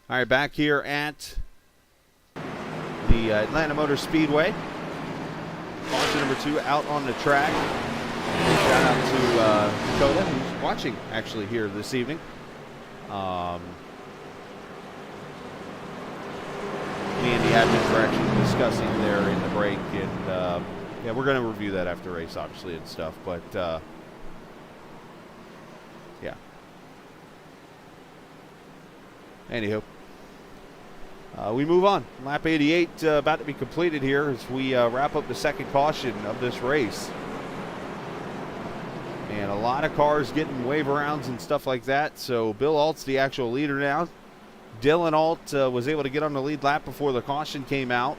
All right, back here at the Atlanta Motor Speedway. Caution number 2 out on the track. Shout out to Dakota, who's watching actually here this evening. Me and the admins were actually discussing there in the break, and yeah, we're going to review that after race, obviously, and stuff. But yeah. Anywho. We move on. Lap 88 about to be completed here as we wrap up the second caution of this race. And a lot of cars getting wave arounds and stuff like that. So Bill Alt's the actual leader now. Dylan Alt was able to get on the lead lap before the caution came out.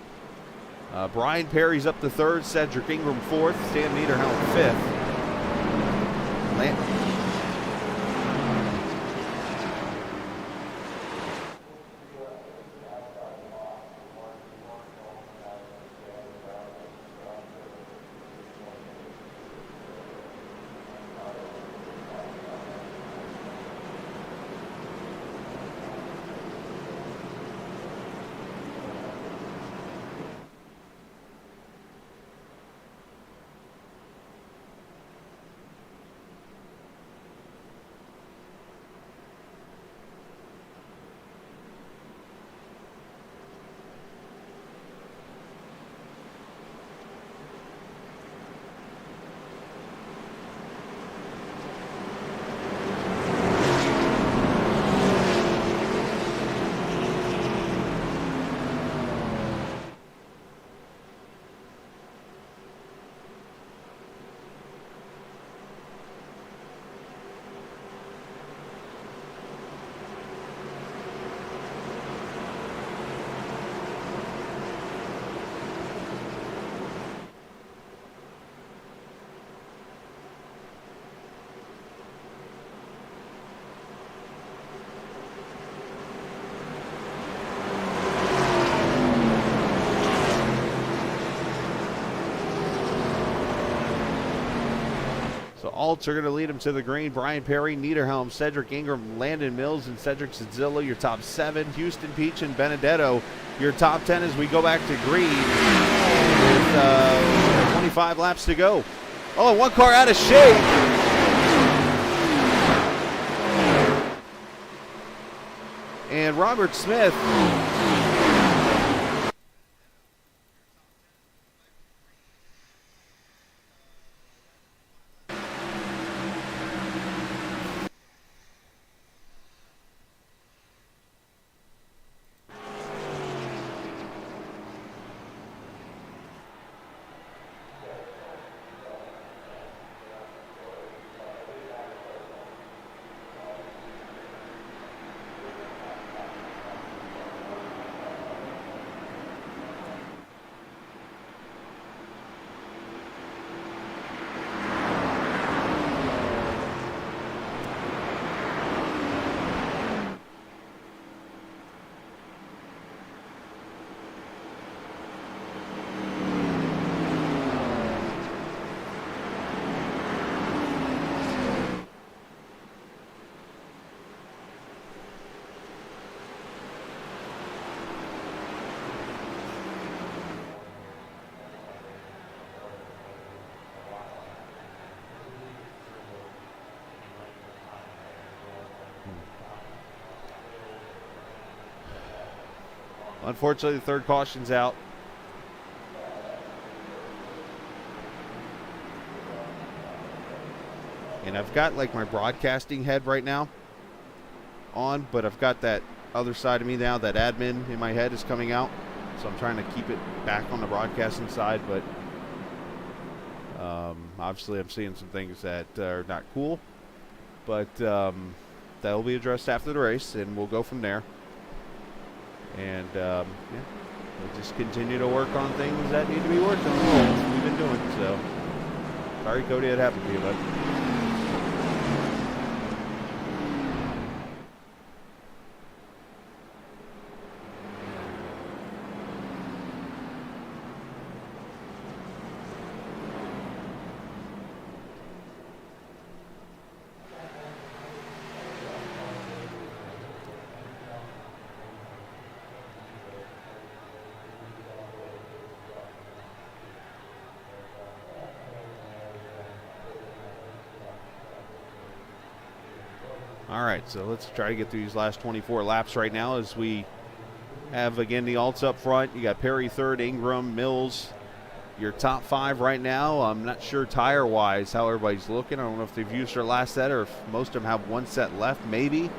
Brian Perry's up to 3rd. Cedric Ingram 4th. Stan Niederhelm 5th. Alts are going to lead him to the green. Brian Perry, Niederhelm, Cedric Ingram, Landon Mills, and Cedric Sadzillo, your top 7. Houston Peach and Benedetto, your top 10 as we go back to green with 25 laps to go. Oh, one car out of shape. And Robert Smith unfortunately, the third caution's out. And I've got like my broadcasting head right now on, but I've got that other side of me now, that admin in my head is coming out. So I'm trying to keep it back on the broadcasting side, but obviously I'm seeing some things that are not cool. But that will be addressed after the race, and we'll go from there. And yeah, we'll just continue to work on things that need to be worked on. That's what we've been doing. So sorry, Cody, it happened to you, bud. All right, so let's try to get through these last 24 laps right now as we have, again, the alts up front. You got Perry third, Ingram, Mills, your top 5 right now. I'm not sure tire-wise how everybody's looking. I don't know if they've used their last set or if most of them have one set left, maybe.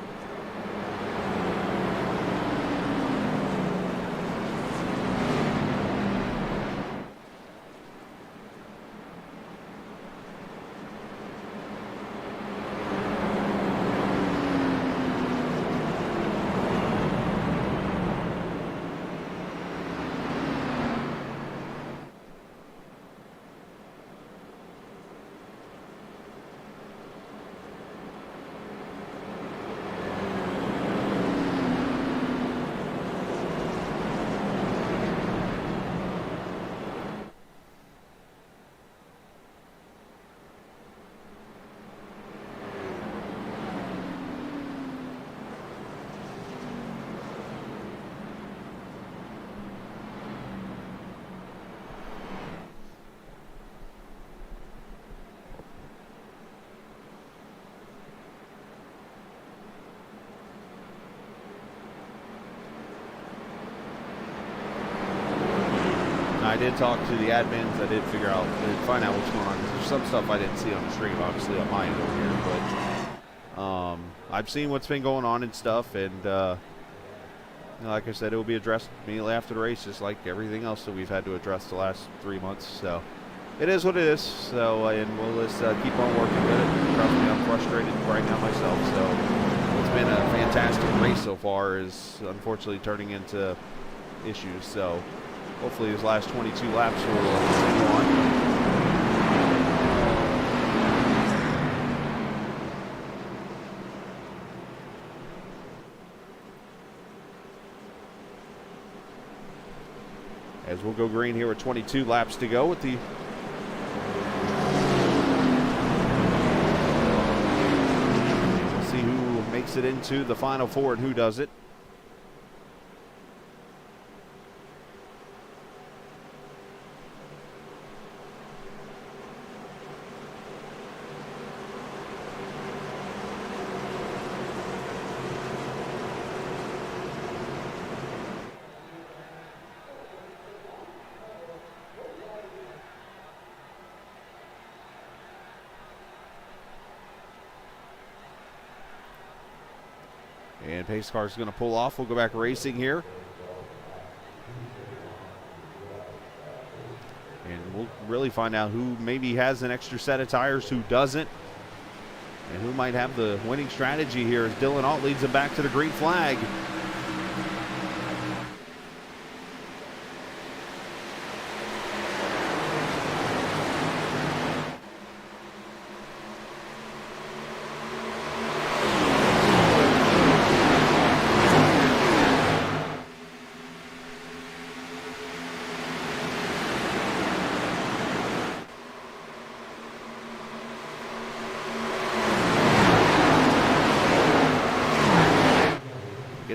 I did talk to the admins. I did find out what's going on. There's some stuff I didn't see on the stream, obviously, on my end over here. But I've seen what's been going on and stuff. And like I said, it will be addressed immediately after the race, just like everything else that we've had to address the last 3 months. So it is what it is. So, and we'll just keep on working with it. Trust me, I'm frustrated right now myself. So what's been a fantastic race so far is unfortunately turning into issues. So hopefully these last 22 laps will continue on. As we'll go green here with 22 laps to go with the we'll see who makes it into the Final Four and who does it. And pace car is going to pull off. We'll go back racing here. And we'll really find out who maybe has an extra set of tires, who doesn't, and who might have the winning strategy here as Dylan Alt leads them back to the green flag.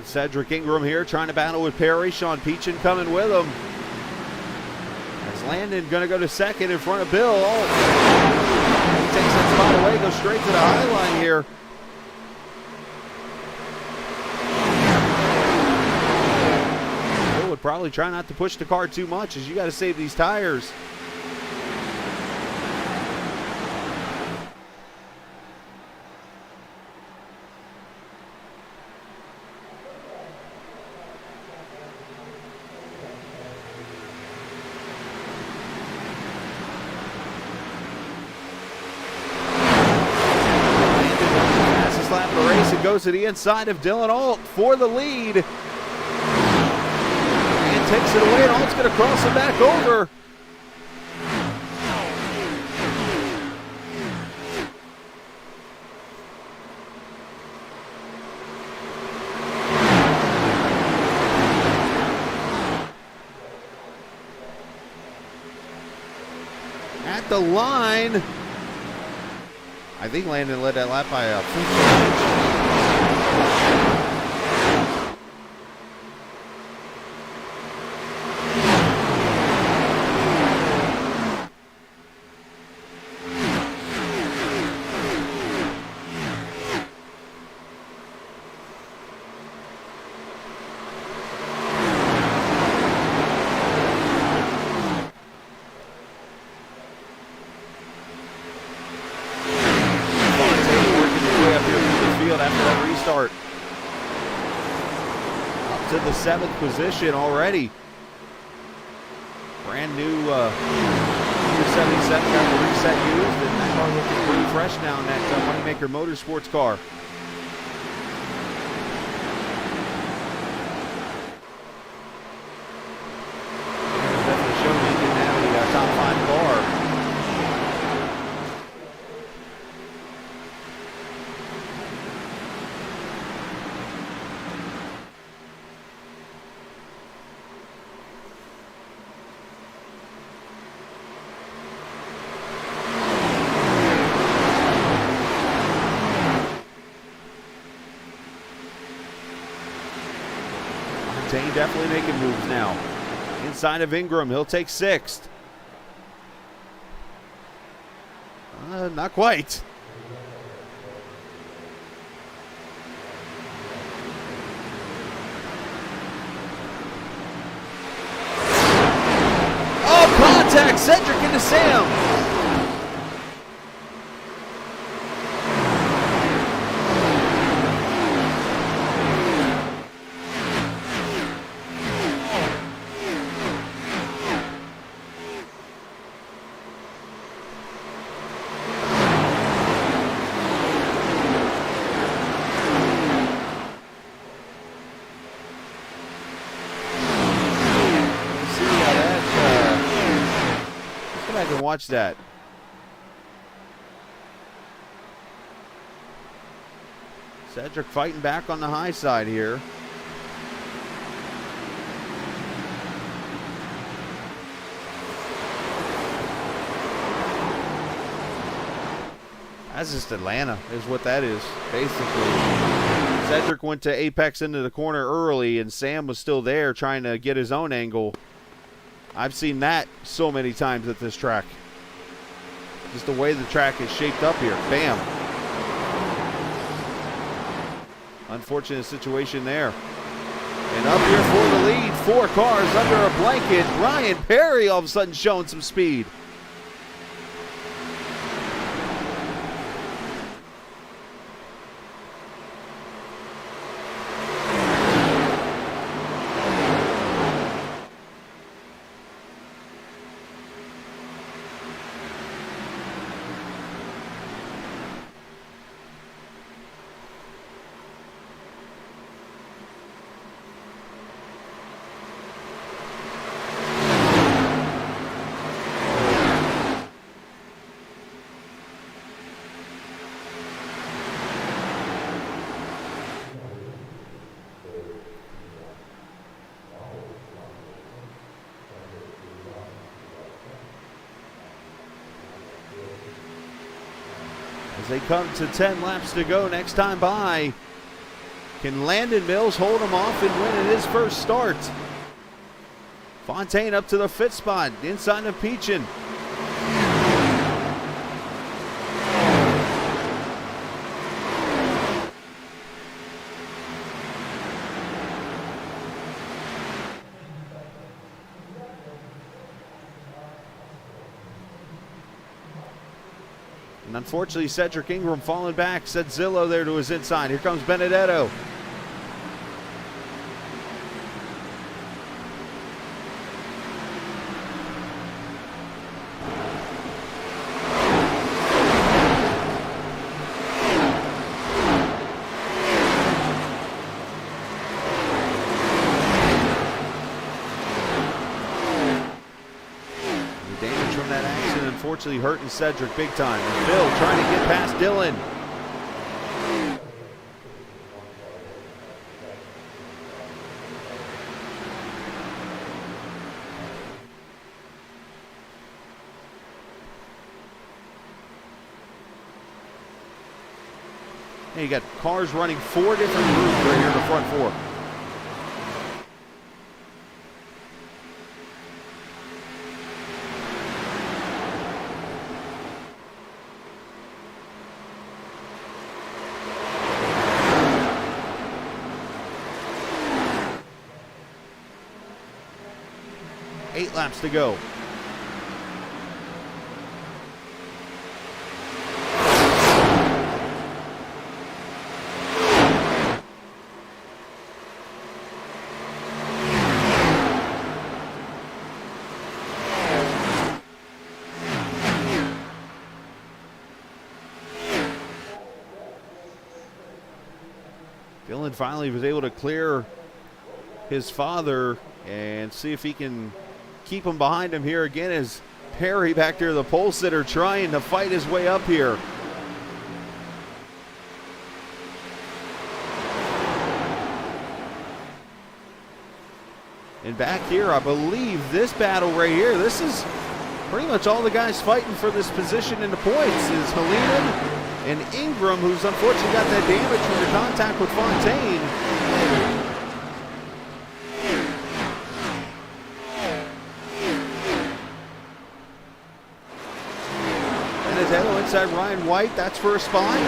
Cedric Ingram here trying to battle with Perry. Sean Peachin coming with him. As Landon going to go to second in front of Bill. Oh, he takes that spot away, goes straight to the high line here. Bill with probably try not to push the car too much, as you got to save these tires. Lap of the race, it goes to the inside of Dylan Alt for the lead, and takes it away, and Alt's going to cross it back over. At the line, I think Landon led that lap by a full after that restart. Up to the 7th position already. Brand new 77 got the reset used, and that car looking pretty fresh now in that Moneymaker Motorsports car. Definitely showed he didn't have a top 5 car. Definitely making moves now. Inside of Ingram, he'll take 6th. Not quite. Oh, contact! Cedric into Sam. I can watch that. Cedric fighting back on the high side here. That's just Atlanta, is what that is, basically. Cedric went to apex into the corner early, and Sam was still there trying to get his own angle. I've seen that so many times at this track. Just the way the track is shaped up here. Bam. Unfortunate situation there. And up here for the lead, 4 cars under a blanket. Brian Perry all of a sudden showing some speed. As they come to 10 laps to go next time by, can Landon Mills hold him off and win at his first start? Fontaine up to the 5th spot, inside of Peachin. And unfortunately, Cedric Ingram falling back. Set Zillow there to his inside. Here comes Benedetto. Unfortunately hurting Cedric big time. And Bill trying to get past Dylan. Hey, you got cars running 4 different groups right here in the front 4. Laps to go. Dylan finally was able to clear his father and see if he can keep him behind him here again as Perry back there, the pole sitter, trying to fight his way up here. And back here, I believe this battle right here, this is pretty much all the guys fighting for this position in the points is Helene and Ingram, who's unfortunately got that damage from the contact with Fontaine. Inside Ryan White, that's for a spot. A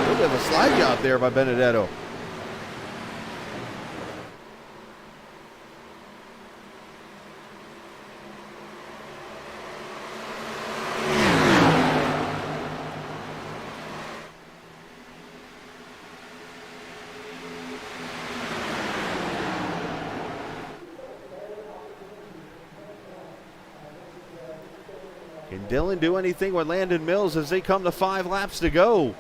little bit of a slide job there by Benedetto. Can Dylan do anything with Landon Mills as they come to 5 laps to go?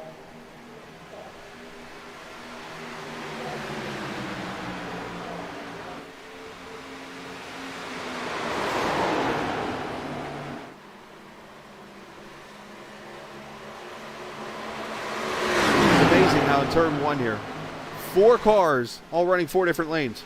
It's amazing how in turn 1 here, 4 cars all running 4 different lanes.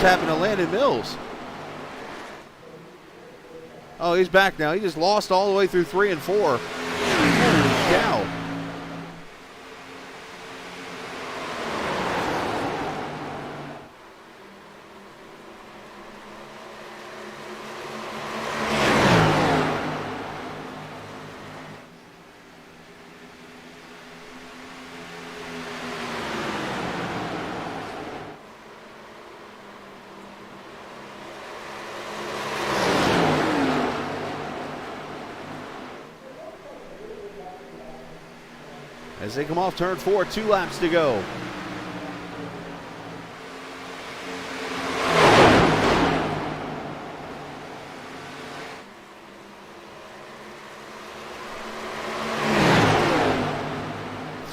Happened to Landon Mills. Oh, he's back now. He just lost all the way through 3 and 4. Holy cow. As they come off turn 4, 2 laps to go.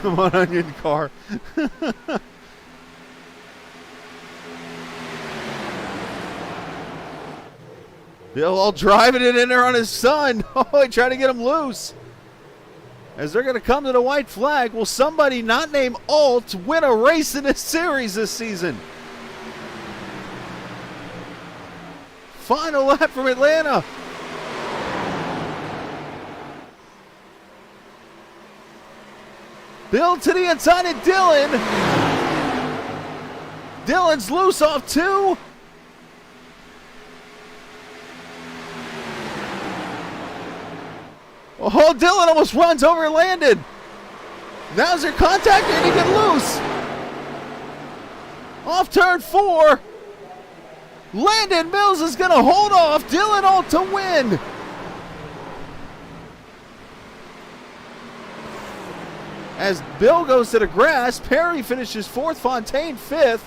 Come on, onion car. Bill all driving it in there on his son. Oh, he tried to get him loose. as they're going to come to the white flag. Will somebody not named Alt win a race in this series this season? Final lap from Atlanta. Bill to the inside of Dylan. Dylan's loose off 2. Oh, Dylan almost runs over Landon. Now's their contact and he get loose. Off turn 4. Landon Mills is going to hold off Dylan Alt to win. As Bill goes to the grass, Perry finishes 4th, Fontaine 5th.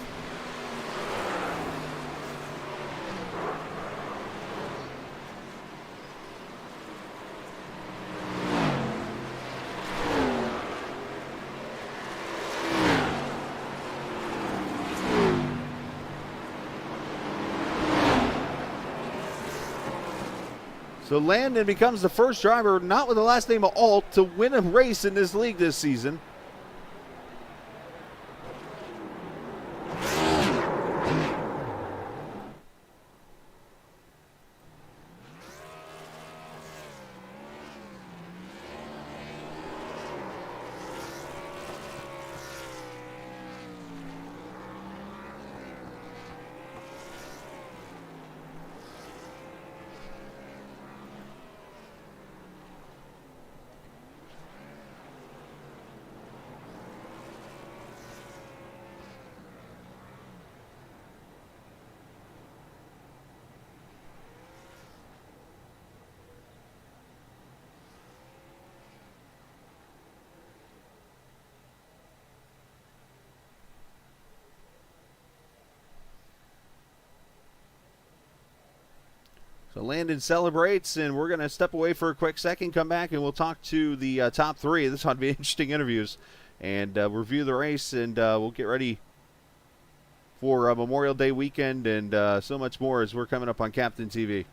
So Landon becomes the first driver, not with the last name of Alt, to win a race in this league this season. So Landon celebrates, and we're going to step away for a quick second, come back, and we'll talk to the top 3. This ought to be interesting interviews, and review the race, and we'll get ready for Memorial Day weekend and so much more as we're coming up on Captain TV.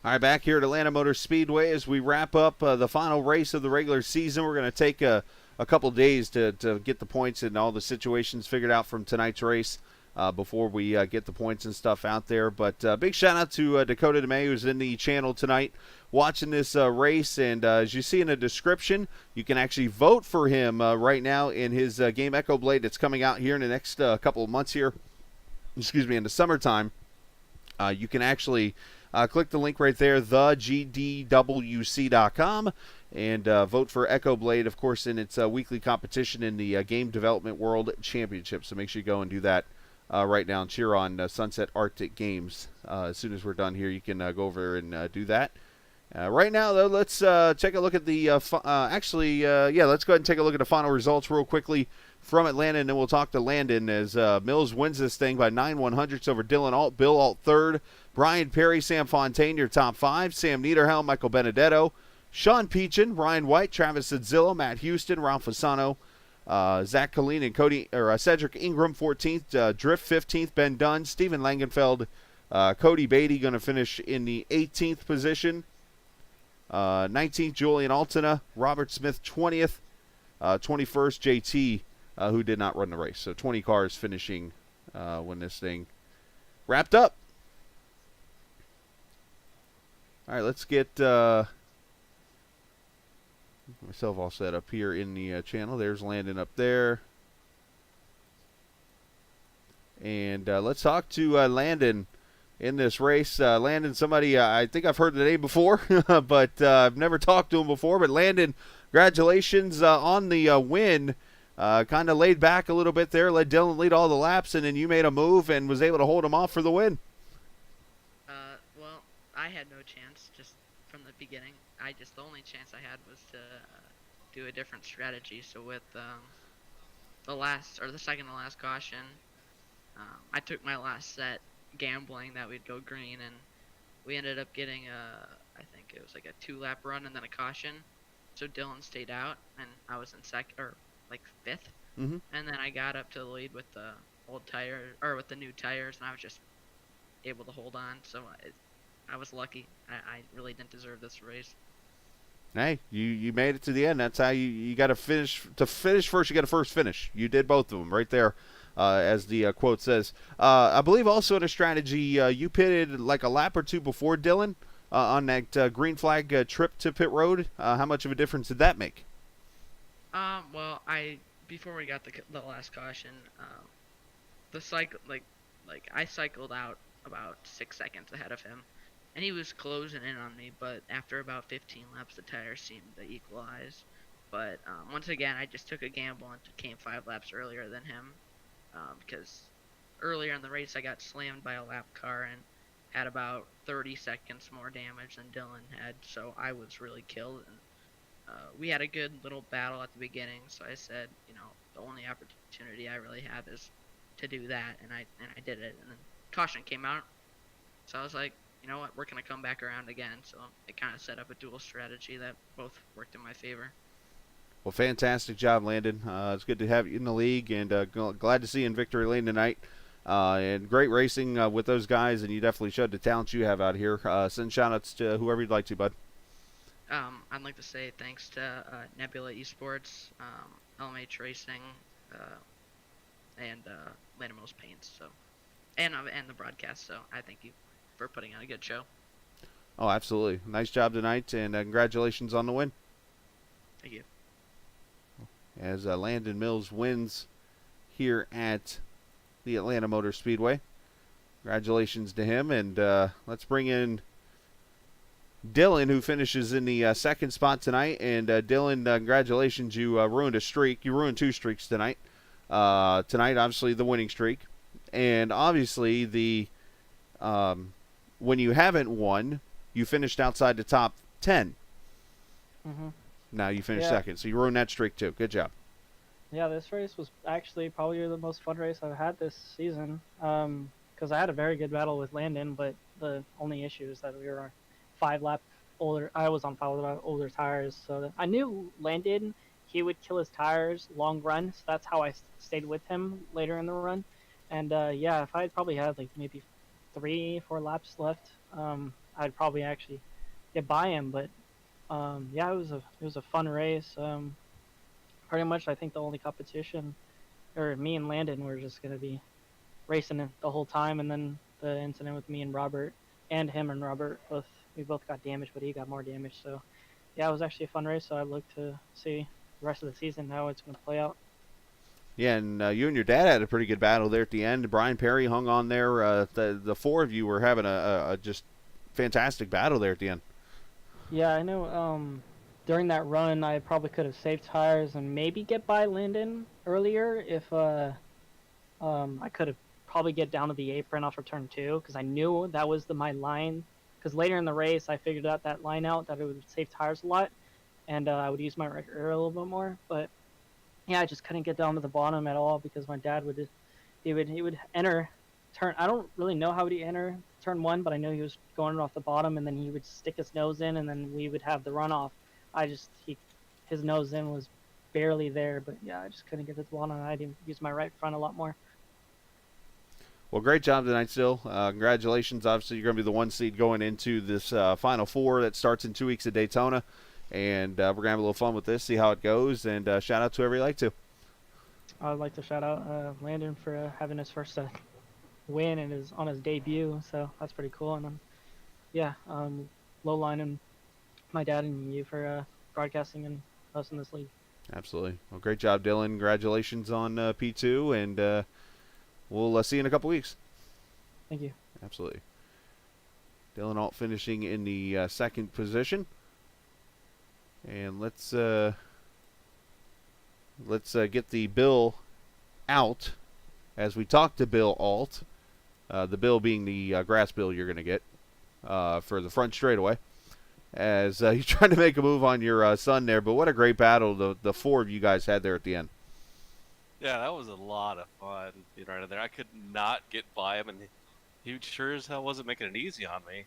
All right, back here at Atlanta Motor Speedway as we wrap up the final race of the regular season. We're going to take a couple days to get the points and all the situations figured out from tonight's race before we get the points and stuff out there. But big shout out to Dakota DeMay, who's in the channel tonight watching this race. And as you see in the description, you can actually vote for him right now in his game Echo Blade that's coming out here in the next couple of months here. Excuse me, in the summertime. You can actually click the link right there, thegdwc.com, and vote for Echo Blade, of course, in its weekly competition in the Game Development World Championship. So make sure you go and do that right now and cheer on Sunset Arctic Games. As soon as we're done here, you can go over and do that. Right now, though, let's take a look at the let's go ahead and take a look at the final results real quickly from Atlanta, and then we'll talk to Landon as Mills wins this thing by 9/100ths over Dylan Alt. Bill Alt third. Brian Perry, Sam Fontaine, your top 5. Sam Niederhelm, Michael Benedetto, Sean Peachin, Ryan White, Travis Adzillo, Matt Houston, Ralph Fasano, Zach Colleen and Cedric Ingram 14th, Drift 15th, Ben Dunn, Steven Langenfeld, Cody Beatty going to finish in the 18th position. 19th, Julian Altina, Robert Smith 20th, 21st, JT, who did not run the race. So 20 cars finishing when this thing wrapped up. All right, let's get myself all set up here in the channel. There's Landon up there. And let's talk to Landon in this race. Landon, somebody I think I've heard the name before, but I've never talked to him before. But Landon, congratulations on the win. Kind of laid back a little bit there, let Dylan lead all the laps, and then you made a move and was able to hold him off for the win. Well, I had no chance just from the beginning. The only chance I had was to do a different strategy. So with the second to last caution, I took my last set gambling that we'd go green, and we ended up getting I think it was like a 2-lap run and then a caution. So Dylan stayed out, and I was in fifth. Mm-hmm. And then I got up to the lead with the with the new tires, and I was just able to hold on. So I was lucky. I really didn't deserve this race. Hey, you made it to the end. That's how you got to finish. To finish first, you got to first finish. You did both of them right there, as the quote says. I believe also in a strategy, you pitted like a lap or two before Dylan on that green flag trip to pit road. How much of a difference did that make? Well, before we got the last caution, I cycled out about 6 seconds ahead of him, and he was closing in on me. But after about 15 laps, the tires seemed to equalize. But once again, I just took a gamble and came 5 laps earlier than him, because earlier in the race I got slammed by a lap car and had about 30 seconds more damage than Dylan had, so I was really killed. And we had a good little battle at the beginning, so I said, the only opportunity I really have is to do that, and I did it. And then caution came out, so I was like, you know what, we're going to come back around again. So it kind of set up a dual strategy that both worked in my favor. Well, fantastic job, Landon. It's good to have you in the league, and glad to see you in victory lane tonight. And great racing with those guys, and you definitely showed the talent you have out here. Send shout-outs to whoever you'd like to, bud. I'd like to say thanks to Nebula Esports, LMH Racing, and Lanimos Paints, and the broadcast. So I thank you for putting on a good show. Oh, absolutely. Nice job tonight, and congratulations on the win. Thank you. As Landon Mills wins here at the Atlanta Motor Speedway. Congratulations to him, and let's bring in Dylan, who finishes in the second spot tonight. And Dylan, congratulations, you ruined a streak. You ruined 2 streaks tonight. Tonight, obviously, the winning streak. And obviously, when you haven't won, you finished outside the top 10. Mm-hmm. Now you finished second, so you ruined that streak too. Good job. Yeah, this race was actually probably the most fun race I've had this season, because I had a very good battle with Landon, but the only issue is that we were 5 lap older. I was on 5 lap older tires, so I knew Landon, he would kill his tires long run, so that's how I stayed with him later in the run. And yeah, if I had probably had like maybe 3-4 laps left, I'd probably actually get by him. But yeah, it was a fun race. Pretty much, I think the only competition, or me and Landon, were just gonna be racing it the whole time. And then the incident with me and Robert, and him and Robert, we both got damaged, but he got more damage. So yeah, it was actually a fun race. So I'd look to see the rest of the season how it's gonna play out. Yeah, and you and your dad had a pretty good battle there at the end. Brian Perry hung on there. The 4 of you were having a just fantastic battle there at the end. Yeah, I know. During that run, I probably could have saved tires and maybe get by Landon earlier if I could have probably get down to the apron off of turn 2, because I knew that was my line. Because later in the race, I figured out that line out, that it would save tires a lot, and I would use my rear a little bit more. But yeah, I just couldn't get down to the bottom at all, because my dad would enter turn. I don't really know how he enter turn 1, but I know he was going off the bottom, and then he would stick his nose in, and then we would have the runoff. His nose in was barely there, but yeah, I just couldn't get to the bottom. I didn't use my right front a lot more. Well, great job tonight, still. Congratulations. Obviously, you're going to be the 1 seed going into this Final Four that starts in 2 weeks at Daytona. And we're going to have a little fun with this, see how it goes, and shout out to whoever you like to. I would like to shout out Landon for having his first win and on his debut, so that's pretty cool. And Lowline and my dad and you for broadcasting and hosting this league. Absolutely. Well, great job, Dylan. Congratulations on P2, and we'll see you in a couple weeks. Thank you. Absolutely. Dylan Alt finishing in the 2nd position. And let's get the bill out as we talk to Bill Alt. The bill being the grass bill you're going to get for the front straightaway. As you're trying to make a move on your son there. But what a great battle the 4 of you guys had there at the end. Yeah, that was a lot of fun being right in there. I could not get by him, and he sure as hell wasn't making it easy on me.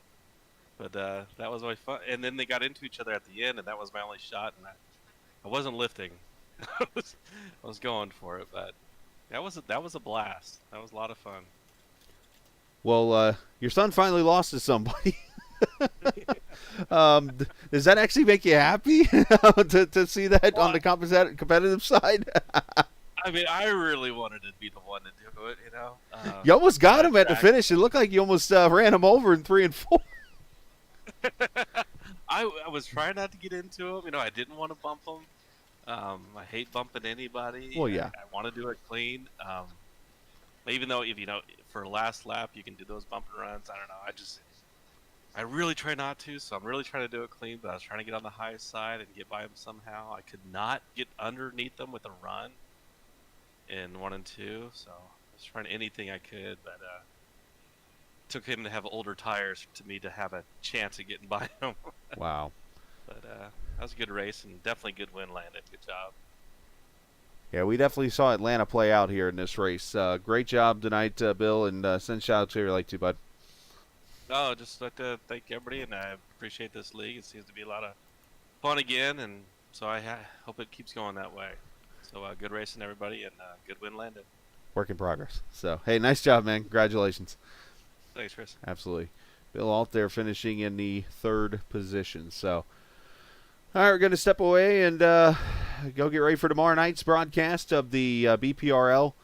But that was my fun. And then they got into each other at the end, and that was my only shot. And I wasn't lifting. I was going for it, but that was a blast. That was a lot of fun. Well, your son finally lost to somebody. Does that actually make you happy to see that on the competitive side? I mean, I really wanted to be the one to do it, you know. You almost got him at the finish. It looked like you almost ran him over in 3 and 4. I was trying not to get into him. You know, I didn't want to bump him. I hate bumping anybody. Well, yeah. I want to do it clean. Even though, if you know, for last lap you can do those bump and runs. I don't know. I really try not to, so I'm really trying to do it clean. But I was trying to get on the high side and get by him somehow. I could not get underneath them with a run in 1 and 2, so I was trying anything I could, but took him to have older tires to me to have a chance of getting by him. Wow. But that was a good race and definitely good win, Landon. Good job. Yeah, we definitely saw Atlanta play out here in this race. Great job tonight, Bill, and send shout out to who you like to, bud. No, just like to thank everybody, and I appreciate this league. It seems to be a lot of fun again, and so I hope it keeps going that way. So good racing, everybody, and good win, Landon. Work in progress. So, hey, nice job, man. Congratulations. Thanks, Chris. Absolutely. Bill Alt there finishing in the 3rd position. So, all right, we're going to step away and go get ready for tomorrow night's broadcast of the BPRL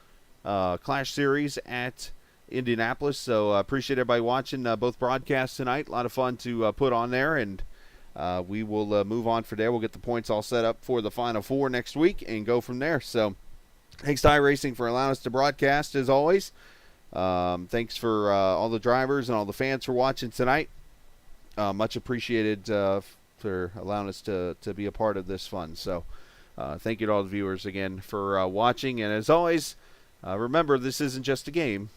Clash Series at Indianapolis. So, appreciate everybody watching both broadcasts tonight. A lot of fun to put on there, and we will move on from there. We'll get the points all set up for the Final Four next week and go from there. So, thanks to iRacing for allowing us to broadcast, as always. Thanks for all the drivers and all the fans for watching tonight. Much appreciated for allowing us to be a part of this fun. So, thank you to all the viewers again for watching. And as always, remember, this isn't just a game.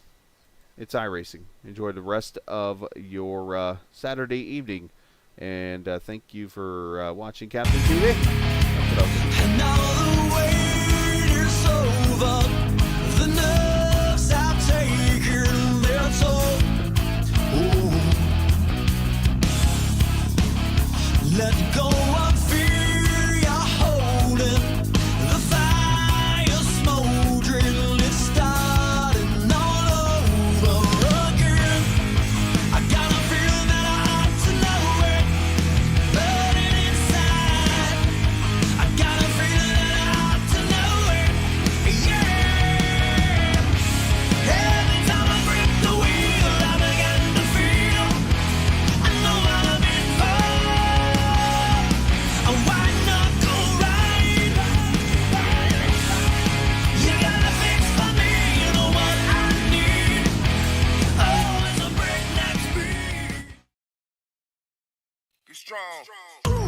It's iRacing. Enjoy the rest of your Saturday evening. And thank you for watching Captain TV. And now the wait is over. The nerves have taken their toll. Ooh. Let go of fear you're holding. The fire smoldering, it's starting all over again. I got a feeling that I ought to know it, burning inside. I got a feeling that I ought to know it, yeah. Every time I grip the wheel, I begin to feel I know what I'm in for. A white knuckle ride. You gotta fix for me, you know what I need. Oh, it's a breakneck speed. Be strong. Ooh.